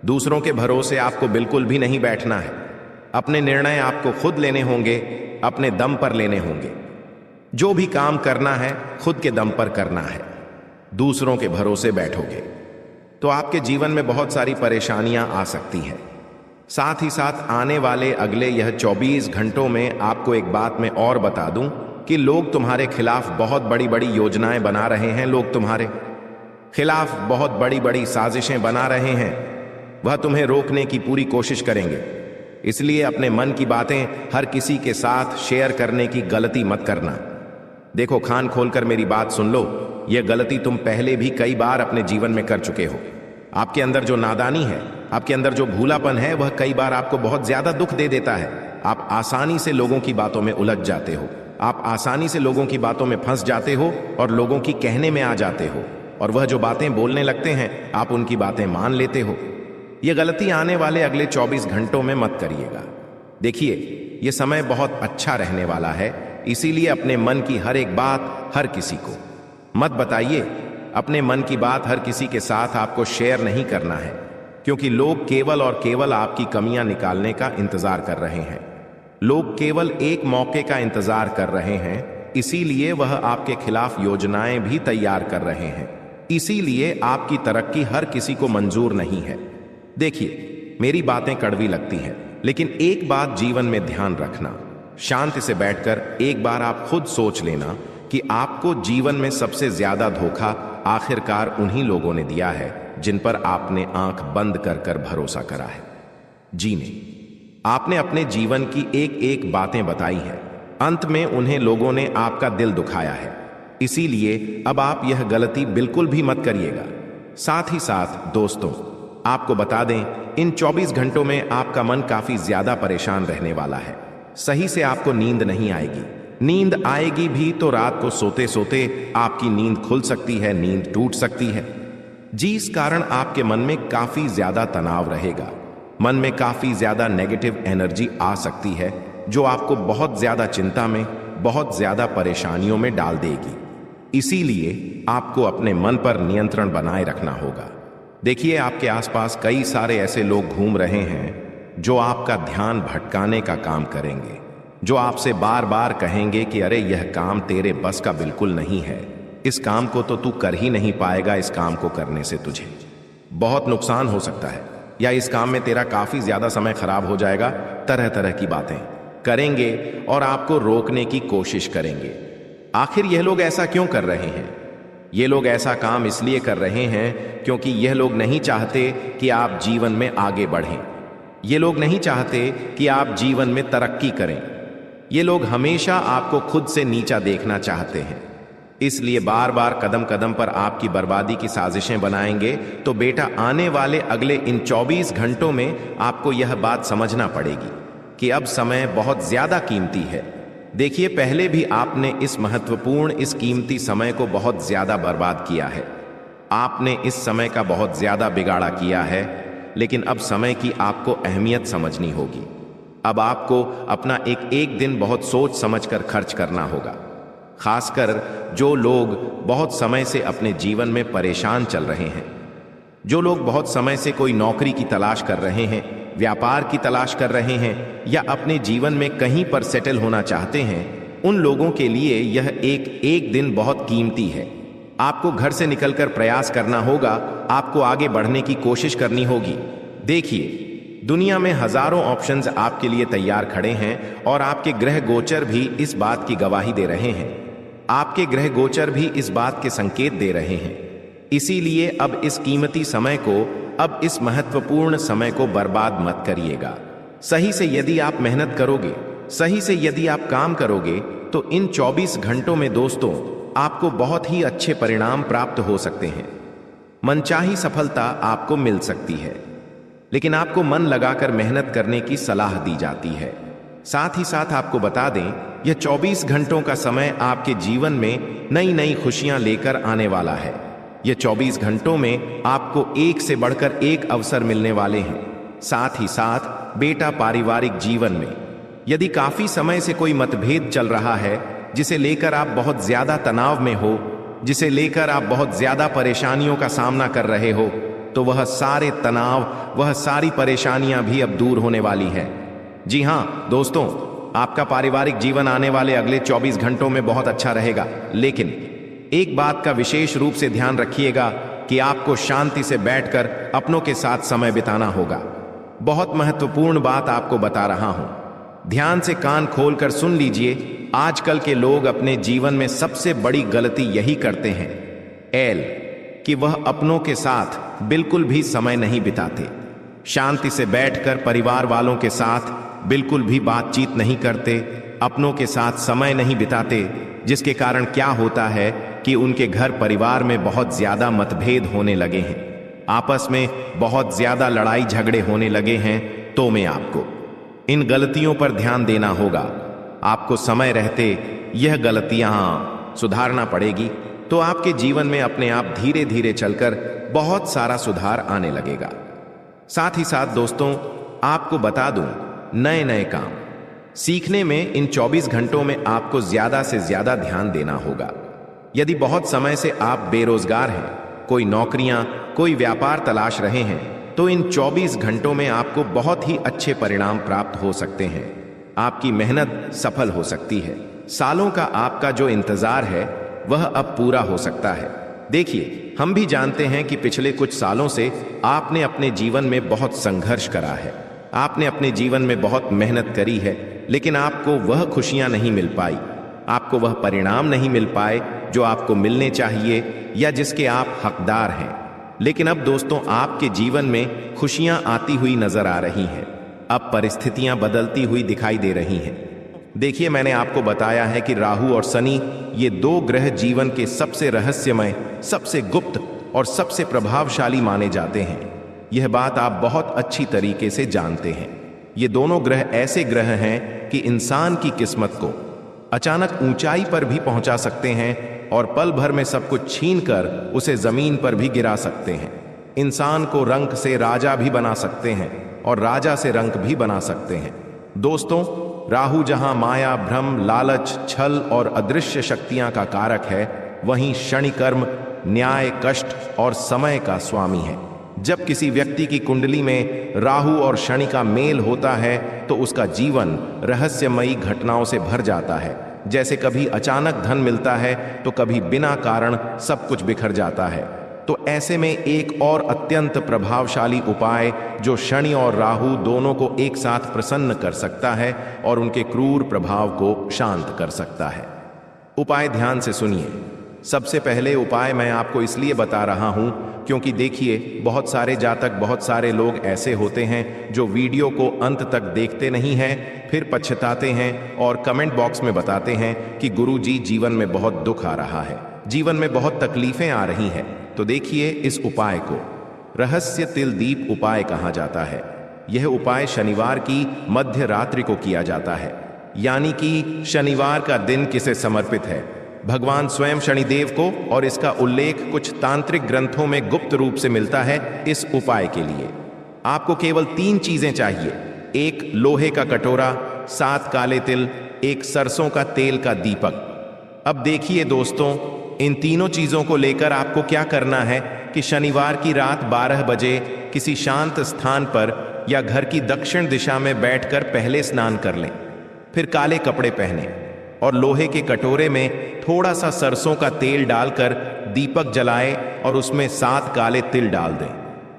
दूसरों के भरोसे आपको बिल्कुल भी नहीं बैठना है। अपने निर्णय आपको खुद लेने होंगे, अपने दम पर लेने होंगे। जो भी काम करना है खुद के दम पर करना है। दूसरों के भरोसे बैठोगे तो आपके जीवन में बहुत सारी परेशानियां आ सकती हैं। साथ ही साथ आने वाले अगले यह 24 घंटों में आपको एक बात मैं और बता दूं कि लोग तुम्हारे खिलाफ बहुत बड़ी बड़ी योजनाएं बना रहे हैं। लोग तुम्हारे खिलाफ बहुत बड़ी बड़ी साजिशें बना रहे हैं। वह तुम्हें रोकने की पूरी कोशिश करेंगे। इसलिए अपने मन की बातें हर किसी के साथ शेयर करने की गलती मत करना। देखो, कान खोलकर मेरी बात सुन लो, यह गलती तुम पहले भी कई बार अपने जीवन में कर चुके हो। आपके अंदर जो नादानी है, आपके अंदर जो भूलापन है, वह कई बार आपको बहुत ज्यादा दुख दे देता है। आप आसानी से लोगों की बातों में उलझ जाते हो, आप आसानी से लोगों की बातों में फंस जाते हो और लोगों की कहने में आ जाते हो, और वह जो बातें बोलने लगते हैं आप उनकी बातें मान लेते हो। यह गलती आने वाले अगले 24 घंटों में मत करिएगा। देखिए, यह समय बहुत अच्छा रहने वाला है, इसीलिए अपने मन की हर एक बात हर किसी को मत बताइए। अपने मन की बात हर किसी के साथ आपको शेयर नहीं करना है, क्योंकि लोग केवल और केवल आपकी कमियां निकालने का इंतजार कर रहे हैं। लोग केवल एक मौके का इंतजार कर रहे हैं, इसीलिए वह आपके खिलाफ योजनाएं भी तैयार कर रहे हैं। इसीलिए आपकी तरक्की हर किसी को मंजूर नहीं है। देखिए, मेरी बातें कड़वी लगती हैं, लेकिन एक बात जीवन में ध्यान रखना। शांति से बैठकर एक बार आप खुद सोच लेना कि आपको जीवन में सबसे ज्यादा धोखा आखिरकार उन्हीं लोगों ने दिया है जिन पर आपने आंख बंद कर कर भरोसा करा है। जी नहीं, आपने अपने जीवन की एक एक बातें बताई हैं, अंत में उन्हें लोगों ने आपका दिल दुखाया है। इसीलिए अब आप यह गलती बिल्कुल भी मत करिएगा। साथ ही साथ दोस्तों, आपको बता दें, इन 24 घंटों में आपका मन काफी ज्यादा परेशान रहने वाला है। सही से आपको नींद नहीं आएगी। नींद आएगी भी तो रात को सोते सोते आपकी नींद खुल सकती है, नींद टूट सकती है। जिस कारण आपके मन में काफी ज्यादा तनाव रहेगा, मन में काफी ज्यादा नेगेटिव एनर्जी आ सकती है, जो आपको बहुत ज्यादा चिंता में, बहुत ज्यादा परेशानियों में डाल देगी। इसीलिए आपको अपने मन पर नियंत्रण बनाए रखना होगा। देखिए, आपके आसपास कई सारे ऐसे लोग घूम रहे हैं जो आपका ध्यान भटकाने का काम करेंगे, जो आपसे बार बार कहेंगे कि अरे यह काम तेरे बस का बिल्कुल नहीं है, इस काम को तो तू कर ही नहीं पाएगा, इस काम को करने से तुझे बहुत नुकसान हो सकता है, या इस काम में तेरा काफी ज्यादा समय खराब हो जाएगा। तरह तरह की बातें करेंगे और आपको रोकने की कोशिश करेंगे। आखिर यह लोग ऐसा क्यों कर रहे हैं? ये लोग ऐसा काम इसलिए कर रहे हैं क्योंकि यह लोग नहीं चाहते कि आप जीवन में आगे बढ़ें। ये लोग नहीं चाहते कि आप जीवन में तरक्की करें। ये लोग हमेशा आपको खुद से नीचा देखना चाहते हैं। इसलिए बार बार कदम कदम पर आपकी बर्बादी की साजिशें बनाएंगे। तो बेटा, आने वाले अगले इन 24 घंटों में आपको यह बात समझना पड़ेगी कि अब समय बहुत ज्यादा कीमती है। देखिए, पहले भी आपने इस महत्वपूर्ण, इस कीमती समय को बहुत ज्यादा बर्बाद किया है। आपने इस समय का बहुत ज्यादा बिगाड़ा किया है, लेकिन अब समय की आपको अहमियत समझनी होगी। अब आपको अपना एक एक दिन बहुत सोच समझकर खर्च करना होगा। खासकर जो लोग बहुत समय से अपने जीवन में परेशान चल रहे हैं, जो लोग बहुत समय से कोई नौकरी की तलाश कर रहे हैं, व्यापार की तलाश कर रहे हैं, या अपने जीवन में कहीं पर सेटल होना चाहते हैं, उन लोगों के लिए यह एक एक दिन बहुत कीमती है। आपको घर से निकलकर प्रयास करना होगा, आपको आगे बढ़ने की कोशिश करनी होगी। देखिए, दुनिया में हजारों ऑप्शंस आपके लिए तैयार खड़े हैं और आपके ग्रह गोचर भी इस बात की गवाही दे रहे हैं। आपके ग्रह गोचर भी इस बात के संकेत दे रहे हैं। इसीलिए अब इस कीमती समय को, अब इस महत्वपूर्ण समय को बर्बाद मत करिएगा। सही से यदि आप मेहनत करोगे, सही से यदि आप काम करोगे, तो इन 24 घंटों में दोस्तों आपको बहुत ही अच्छे परिणाम प्राप्त हो सकते हैं। मनचाही सफलता आपको मिल सकती है, लेकिन आपको मन लगाकर मेहनत करने की सलाह दी जाती है। साथ ही साथ आपको बता दें, यह 24 घंटों का समय आपके जीवन में नई नई खुशियां लेकर आने वाला है। यह 24 घंटों में आपको एक से बढ़कर एक अवसर मिलने वाले हैं। साथ ही साथ बेटा, पारिवारिक जीवन में यदि काफी समय से कोई मतभेद चल रहा है, जिसे लेकर आप बहुत ज्यादा तनाव में हो, जिसे लेकर आप बहुत ज्यादा परेशानियों का सामना कर रहे हो, तो वह सारे तनाव, वह सारी परेशानियां भी अब दूर होने वाली है। जी हां दोस्तों, आपका पारिवारिक जीवन आने वाले अगले 24 घंटों में बहुत अच्छा रहेगा। लेकिन एक बात का विशेष रूप से ध्यान रखिएगा कि आपको शांति से बैठकर अपनों के साथ समय बिताना होगा। बहुत महत्वपूर्ण बात आपको बता रहा हूं, ध्यान से कान खोलकर सुन लीजिए। आजकल के लोग अपने जीवन में सबसे बड़ी गलती यही करते हैं कि वह अपनों के साथ बिल्कुल भी समय नहीं बिताते। शांति से बैठकर परिवार वालों के साथ बिल्कुल भी बातचीत नहीं करते, अपनों के साथ समय नहीं बिताते, जिसके कारण क्या होता है कि उनके घर परिवार में बहुत ज्यादा मतभेद होने लगे हैं, आपस में बहुत ज्यादा लड़ाई झगड़े होने लगे हैं। तो मैं आपको इन गलतियों पर ध्यान देना होगा। आपको समय रहते यह गलतियां सुधारना पड़ेगी, तो आपके जीवन में अपने आप धीरे धीरे चलकर बहुत सारा सुधार आने लगेगा। साथ ही साथ दोस्तों, आपको बता दूं, नए नए काम सीखने में इन 24 घंटों में आपको ज्यादा से ज्यादा ध्यान देना होगा। यदि बहुत समय से आप बेरोजगार हैं, कोई नौकरियां, कोई व्यापार तलाश रहे हैं, तो इन 24 घंटों में आपको बहुत ही अच्छे परिणाम प्राप्त हो सकते हैं। आपकी मेहनत सफल हो सकती है। सालों का आपका जो इंतजार है वह अब पूरा हो सकता है। देखिए, हम भी जानते हैं कि पिछले कुछ सालों से आपने अपने जीवन में बहुत संघर्ष करा है, आपने अपने जीवन में बहुत मेहनत करी है, लेकिन आपको वह खुशियां नहीं मिल पाई। आपको वह परिणाम नहीं मिल पाए जो आपको मिलने चाहिए या जिसके आप हकदार हैं। लेकिन अब दोस्तों आपके जीवन में खुशियां आती हुई नजर आ रही हैं। अब परिस्थितियां बदलती हुई दिखाई दे रही हैं। देखिए, मैंने आपको बताया है कि राहु और शनि ये दो ग्रह जीवन के सबसे रहस्यमय, सबसे गुप्त और सबसे प्रभावशाली माने जाते हैं। यह बात आप बहुत अच्छी तरीके से जानते हैं। ये दोनों ग्रह ऐसे ग्रह हैं कि इंसान की किस्मत को अचानक ऊंचाई पर भी पहुंचा सकते हैं और पल भर में सब कुछ छीनकर उसे जमीन पर भी गिरा सकते हैं। इंसान को रंक से राजा भी बना सकते हैं और राजा से रंक भी बना सकते हैं। दोस्तों, राहु जहां माया, भ्रम, लालच, छल और अदृश्य शक्तियां का कारक है, वहीं शनि कर्म, न्याय, कष्ट और समय का स्वामी है। जब किसी व्यक्ति की कुंडली में राहु और शनि का मेल होता है तो उसका जीवन रहस्यमयी घटनाओं से भर जाता है। जैसे कभी अचानक धन मिलता है तो कभी बिना कारण सब कुछ बिखर जाता है। तो ऐसे में एक और अत्यंत प्रभावशाली उपाय जो शनि और राहु दोनों को एक साथ प्रसन्न कर सकता है और उनके क्रूर प्रभाव को शांत कर सकता है। उपाय ध्यान से सुनिए। सबसे पहले उपाय मैं आपको इसलिए बता रहा हूं क्योंकि देखिए, बहुत सारे जातक, बहुत सारे लोग ऐसे होते हैं जो वीडियो को अंत तक देखते नहीं हैं, फिर पछताते हैं और कमेंट बॉक्स में बताते हैं कि गुरुजी जीवन में बहुत दुख आ रहा है, जीवन में बहुत तकलीफें आ रही हैं। तो देखिए, इस उपाय को रहस्य तिल दीप उपाय कहा जाता है। यह उपाय शनिवार की मध्य रात्रि को किया जाता है, यानी कि शनिवार का दिन किसे समर्पित है? भगवान स्वयं शनिदेव को, और इसका उल्लेख कुछ तांत्रिक ग्रंथों में गुप्त रूप से मिलता है। इस उपाय के लिए आपको केवल 3 चीजें चाहिए: एक लोहे का कटोरा, 7 काले तिल, एक सरसों का तेल का दीपक। अब देखिए दोस्तों, इन तीनों चीजों को लेकर आपको क्या करना है कि शनिवार की रात 12 बजे किसी शांत स्थान पर या घर की दक्षिण दिशा में बैठकर पहले स्नान कर लें, फिर काले कपड़े पहने और लोहे के कटोरे में थोड़ा सा सरसों का तेल डालकर दीपक जलाएं और उसमें 7 काले तिल डाल दें।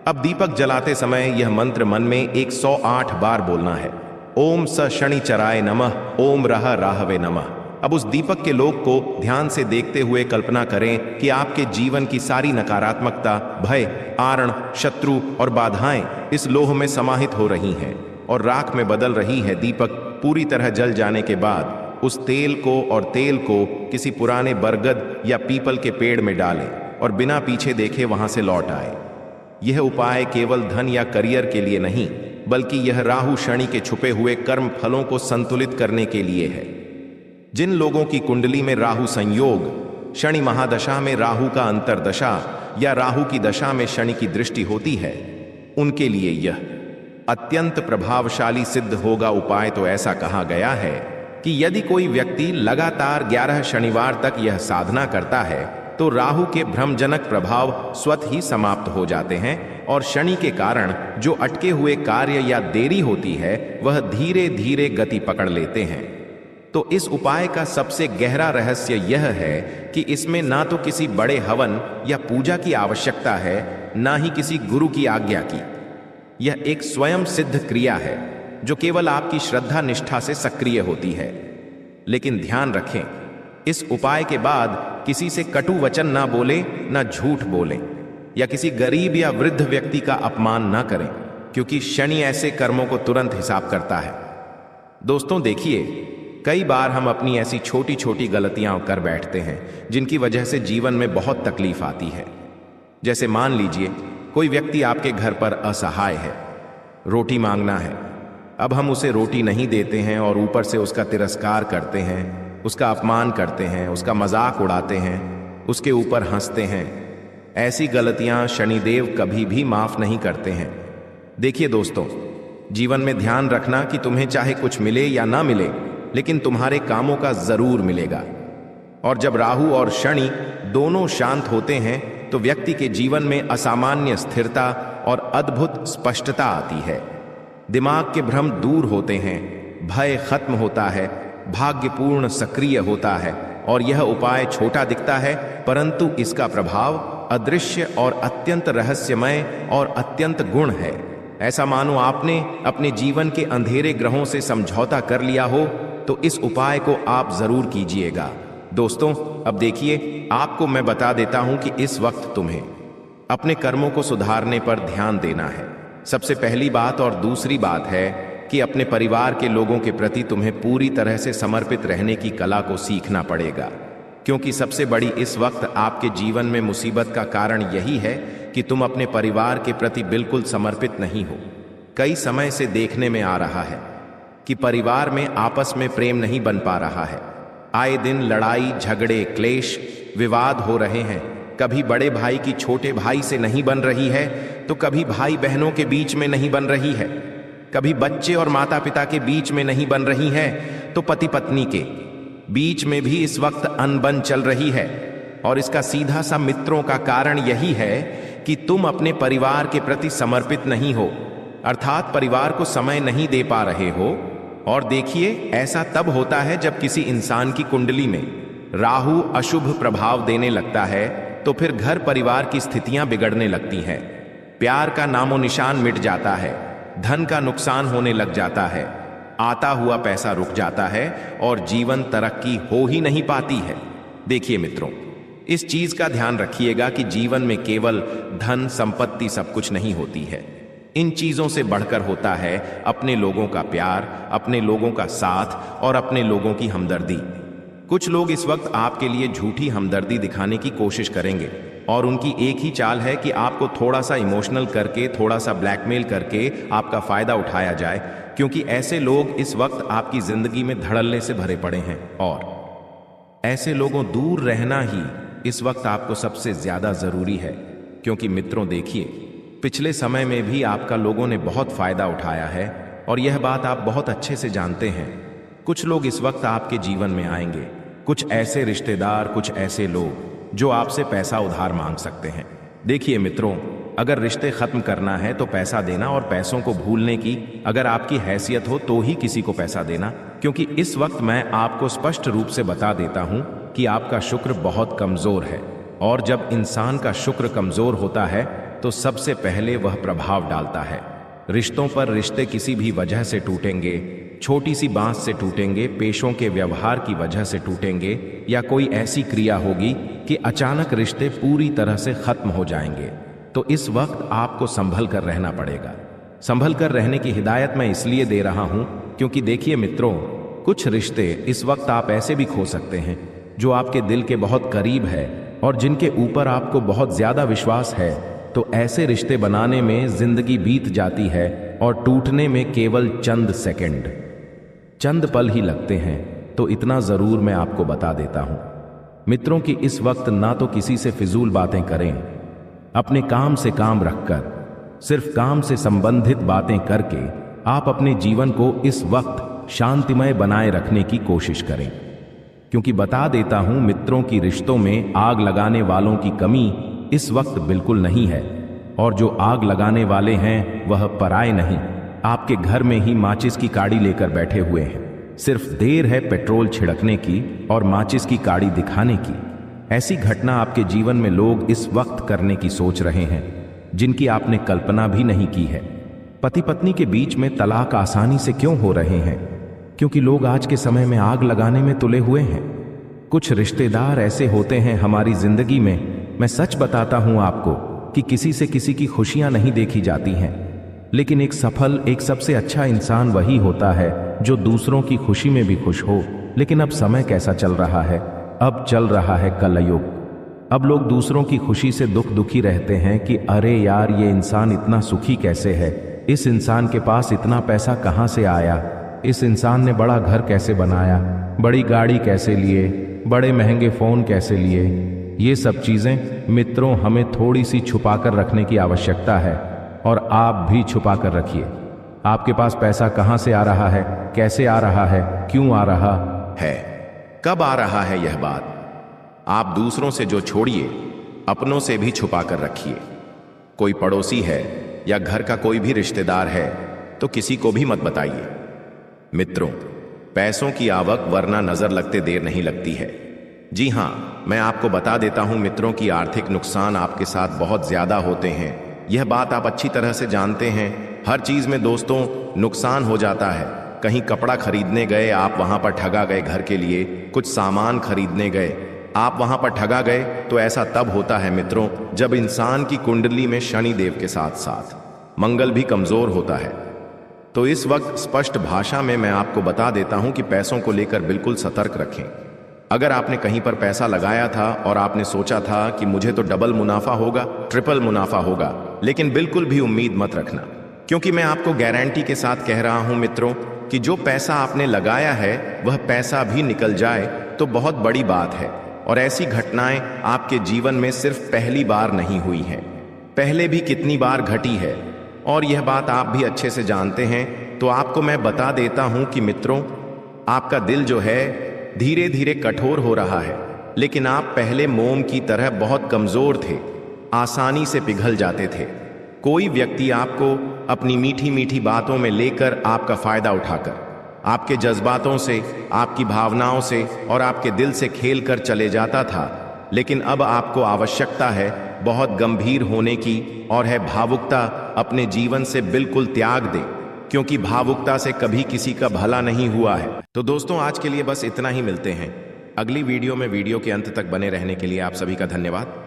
अब दीपक जलाते समय यह मंत्र मन में 108 बार बोलना है: ओम स शनिचराय नमः, ओम रह राहवे नमः। अब उस दीपक के लोक को ध्यान से देखते हुए कल्पना करें कि आपके जीवन की सारी नकारात्मकता, भय, आरण, शत्रु और बाधाएं इस लोह में समाहित हो रही हैं और राख में बदल रही है। दीपक पूरी तरह जल जाने के बाद उस तेल को किसी पुराने बरगद या पीपल के पेड़ में डालें और बिना पीछे देखे वहां से लौट आए। यह उपाय केवल धन या करियर के लिए नहीं, बल्कि यह राहु शनि के छुपे हुए कर्म फलों को संतुलित करने के लिए है। जिन लोगों की कुंडली में राहु संयोग, शनि महादशा में राहु का अंतरदशा या राहु की दशा में शनि की दृष्टि होती है, उनके लिए यह अत्यंत प्रभावशाली सिद्ध होगा। उपाय तो ऐसा कहा गया है कि यदि कोई व्यक्ति लगातार 11 शनिवार तक यह साधना करता है तो राहु के भ्रमजनक प्रभाव स्वतः ही समाप्त हो जाते हैं और शनि के कारण जो अटके हुए कार्य या देरी होती है वह धीरे धीरे गति पकड़ लेते हैं। तो इस उपाय का सबसे गहरा रहस्य यह है कि इसमें ना तो किसी बड़े हवन या पूजा की आवश्यकता है, ना ही किसी गुरु की आज्ञा की। यह एक स्वयं सिद्ध क्रिया है जो केवल आपकी श्रद्धा निष्ठा से सक्रिय होती है। लेकिन ध्यान रखें, इस उपाय के बाद किसी से कटु वचन ना बोले, ना झूठ बोले या किसी गरीब या वृद्ध व्यक्ति का अपमान ना करें, क्योंकि शनि ऐसे कर्मों को तुरंत हिसाब करता है। दोस्तों देखिए, कई बार हम अपनी ऐसी छोटी छोटी गलतियां कर बैठते हैं जिनकी वजह से जीवन में बहुत तकलीफ आती है। जैसे मान लीजिए कोई व्यक्ति आपके घर पर असहाय है, रोटी मांगना है, अब हम उसे रोटी नहीं देते हैं और ऊपर से उसका तिरस्कार करते हैं, उसका अपमान करते हैं, उसका मजाक उड़ाते हैं, उसके ऊपर हंसते हैं। ऐसी गलतियां शनिदेव कभी भी माफ नहीं करते हैं। देखिए दोस्तों, जीवन में ध्यान रखना कि तुम्हें चाहे कुछ मिले या ना मिले, लेकिन तुम्हारे कामों का जरूर मिलेगा। और जब राहु और शनि दोनों शांत होते हैं तो व्यक्ति के जीवन में असामान्य स्थिरता और अद्भुत स्पष्टता आती है। दिमाग के भ्रम दूर होते हैं, भय खत्म होता है, भाग्यपूर्ण सक्रिय होता है। और यह उपाय छोटा दिखता है, परंतु इसका प्रभाव अदृश्य और अत्यंत रहस्यमय और अत्यंत गुण है। ऐसा मानो आपने अपने जीवन के अंधेरे ग्रहों से समझौता कर लिया हो तो इस उपाय को आप जरूर कीजिएगा। दोस्तों, अब देखिए, आपको मैं बता देता हूं कि इस वक्त तुम्हें अपने कर्मों को सुधारने पर ध्यान देना है। सबसे पहली बात और दूसरी बात है कि अपने परिवार के लोगों के प्रति तुम्हें पूरी तरह से समर्पित रहने की कला को सीखना पड़ेगा, क्योंकि सबसे बड़ी इस वक्त आपके जीवन में मुसीबत का कारण यही है कि तुम अपने परिवार के प्रति बिल्कुल समर्पित नहीं हो। कई समय से देखने में आ रहा है कि परिवार में आपस में प्रेम नहीं बन पा रहा है। आए दिन लड़ाई झगड़े क्लेश विवाद हो रहे हैं। कभी बड़े भाई की छोटे भाई से नहीं बन रही है, तो कभी भाई बहनों के बीच में नहीं बन रही है, कभी बच्चे और माता पिता के बीच में नहीं बन रही है, तो पति पत्नी के बीच में भी इस वक्त अनबन चल रही है। और इसका सीधा सा मित्रों का कारण यही है कि तुम अपने परिवार के प्रति समर्पित नहीं हो, अर्थात परिवार को समय नहीं दे पा रहे हो। और देखिए, ऐसा तब होता है जब किसी इंसान की कुंडली में राहु अशुभ प्रभाव देने लगता है, तो फिर घर परिवार की स्थितियां बिगड़ने लगती हैं। प्यार का नामो निशान मिट जाता है, धन का नुकसान होने लग जाता है, आता हुआ पैसा रुक जाता है और जीवन तरक्की हो ही नहीं पाती है। देखिए मित्रों, इस चीज का ध्यान रखिएगा कि जीवन में केवल धन संपत्ति सब कुछ नहीं होती है। इन चीजों से बढ़कर होता है अपने लोगों का प्यार, अपने लोगों का साथ और अपने लोगों की हमदर्दी। कुछ लोग इस वक्त आपके लिए झूठी हमदर्दी दिखाने की कोशिश करेंगे और उनकी एक ही चाल है कि आपको थोड़ा सा इमोशनल करके, थोड़ा सा ब्लैकमेल करके आपका फायदा उठाया जाए, क्योंकि ऐसे लोग इस वक्त आपकी जिंदगी में धड़ल्ले से भरे पड़े हैं। और ऐसे लोगों दूर रहना ही इस वक्त आपको सबसे ज्यादा जरूरी है, क्योंकि मित्रों देखिए, पिछले समय में भी आपका लोगों ने बहुत फायदा उठाया है और यह बात आप बहुत अच्छे से जानते हैं। कुछ लोग इस वक्त आपके जीवन में आएंगे, कुछ ऐसे रिश्तेदार, कुछ ऐसे लोग जो आपसे पैसा उधार मांग सकते हैं। देखिए मित्रों, अगर रिश्ते खत्म करना है तो पैसा देना, और पैसों को भूलने की अगर आपकी हैसियत हो तो ही किसी को पैसा देना, क्योंकि इस वक्त मैं आपको स्पष्ट रूप से बता देता हूं कि आपका शुक्र बहुत कमजोर है। और जब इंसान का शुक्र कमजोर होता है तो सबसे पहले वह प्रभाव डालता है रिश्तों पर। रिश्ते किसी भी वजह से टूटेंगे, छोटी सी बात से टूटेंगे, पेशों के व्यवहार की वजह से टूटेंगे, या कोई ऐसी क्रिया होगी कि अचानक रिश्ते पूरी तरह से खत्म हो जाएंगे। तो इस वक्त आपको संभल कर रहना पड़ेगा। संभल कर रहने की हिदायत मैं इसलिए दे रहा हूं क्योंकि देखिए मित्रों, कुछ रिश्ते इस वक्त आप ऐसे भी खो सकते हैं जो आपके दिल के बहुत करीब है और जिनके ऊपर आपको बहुत ज्यादा विश्वास है। तो ऐसे रिश्ते बनाने में जिंदगी बीत जाती है और टूटने में केवल चंद सेकंड, चंद पल ही लगते हैं। तो इतना जरूर मैं आपको बता देता हूं मित्रों कि इस वक्त ना तो किसी से फिजूल बातें करें, अपने काम से काम रखकर, सिर्फ काम से संबंधित बातें करके आप अपने जीवन को इस वक्त शांतिमय बनाए रखने की कोशिश करें। क्योंकि बता देता हूं मित्रों की रिश्तों में आग लगाने वालों की कमी इस वक्त बिल्कुल नहीं है, और जो आग लगाने वाले हैं वह पराए नहीं, आपके घर में ही माचिस की काड़ी लेकर बैठे हुए हैं। सिर्फ देर है पेट्रोल छिड़कने की और माचिस की काड़ी दिखाने की। ऐसी घटना आपके जीवन में लोग इस वक्त करने की सोच रहे हैं जिनकी आपने कल्पना भी नहीं की है। पति पत्नी के बीच में तलाक आसानी से क्यों हो रहे हैं? क्योंकि लोग आज के समय में आग लगाने में तुले हुए हैं। कुछ रिश्तेदार ऐसे होते हैं हमारी जिंदगी में, मैं सच बताता हूं आपको कि किसी से किसी की खुशियां नहीं देखी जाती हैं, लेकिन एक सफल, एक सबसे अच्छा इंसान वही होता है जो दूसरों की खुशी में भी खुश हो। लेकिन अब समय कैसा चल रहा है? अब चल रहा है कलयुग। अब लोग दूसरों की खुशी से दुखी रहते हैं कि अरे यार, ये इंसान इतना सुखी कैसे है, इस इंसान के पास इतना पैसा कहां से आया, इस इंसान ने बड़ा घर कैसे बनाया, बड़ी गाड़ी कैसे लिए, बड़े महंगे फोन कैसे लिए। ये सब चीजें मित्रों हमें थोड़ी सी छुपा कर रखने की आवश्यकता है, और आप भी छुपा कर रखिए। आपके पास पैसा कहां से आ रहा है, कैसे आ रहा है, क्यों आ रहा है, कब आ रहा है, यह बात आप दूसरों से जो छोड़िए, अपनों से भी छुपा कर रखिए। कोई पड़ोसी है या घर का कोई भी रिश्तेदार है तो किसी को भी मत बताइए। मित्रों, पैसों की आवक वरना नजर लगते देर नहीं लगती है। जी हां, मैं आपको बता देता हूं मित्रों की आर्थिक नुकसान आपके साथ बहुत ज्यादा होते हैं। यह बात आप अच्छी तरह से जानते हैं। हर चीज में दोस्तों नुकसान हो जाता है, कहीं कपड़ा खरीदने गए, आप वहां पर ठगा गए, घर के लिए कुछ सामान खरीदने गए, आप वहां पर ठगा गए, तो ऐसा तब होता है मित्रों जब इंसान की कुंडली में शनि देव के साथ साथ मंगल भी कमजोर होता है। तो इस वक्त स्पष्ट भाषा में मैं आपको बता देता हूं कि पैसों को लेकर बिल्कुल सतर्क रखें। अगर आपने कहीं पर पैसा लगाया था और आपने सोचा था कि मुझे तो डबल मुनाफा होगा, ट्रिपल मुनाफा होगा, लेकिन बिल्कुल भी उम्मीद मत रखना, क्योंकि मैं आपको गारंटी के साथ कह रहा हूं मित्रों कि जो पैसा आपने लगाया है वह पैसा भी निकल जाए तो बहुत बड़ी बात है। और ऐसी घटनाएं आपके जीवन में सिर्फ पहली बार नहीं हुई हैं, पहले भी कितनी बार घटी है, और यह बात आप भी अच्छे से जानते हैं। तो आपको मैं बता देता हूं कि मित्रों, आपका दिल जो है धीरे धीरे कठोर हो रहा है, लेकिन आप पहले मोम की तरह बहुत कमजोर थे, आसानी से पिघल जाते थे। कोई व्यक्ति आपको अपनी मीठी मीठी बातों में लेकर आपका फायदा उठाकर आपके जज्बातों से, आपकी भावनाओं से और आपके दिल से खेल कर चले जाता था, लेकिन अब आपको आवश्यकता है बहुत गंभीर होने की, और है भावुकता अपने जीवन से बिल्कुल त्याग दे, क्योंकि भावुकता से कभी किसी का भला नहीं हुआ है। तो दोस्तों, आज के लिए बस इतना ही। मिलते हैं अगली वीडियो में। वीडियो के अंत तक बने रहने के लिए आप सभी का धन्यवाद।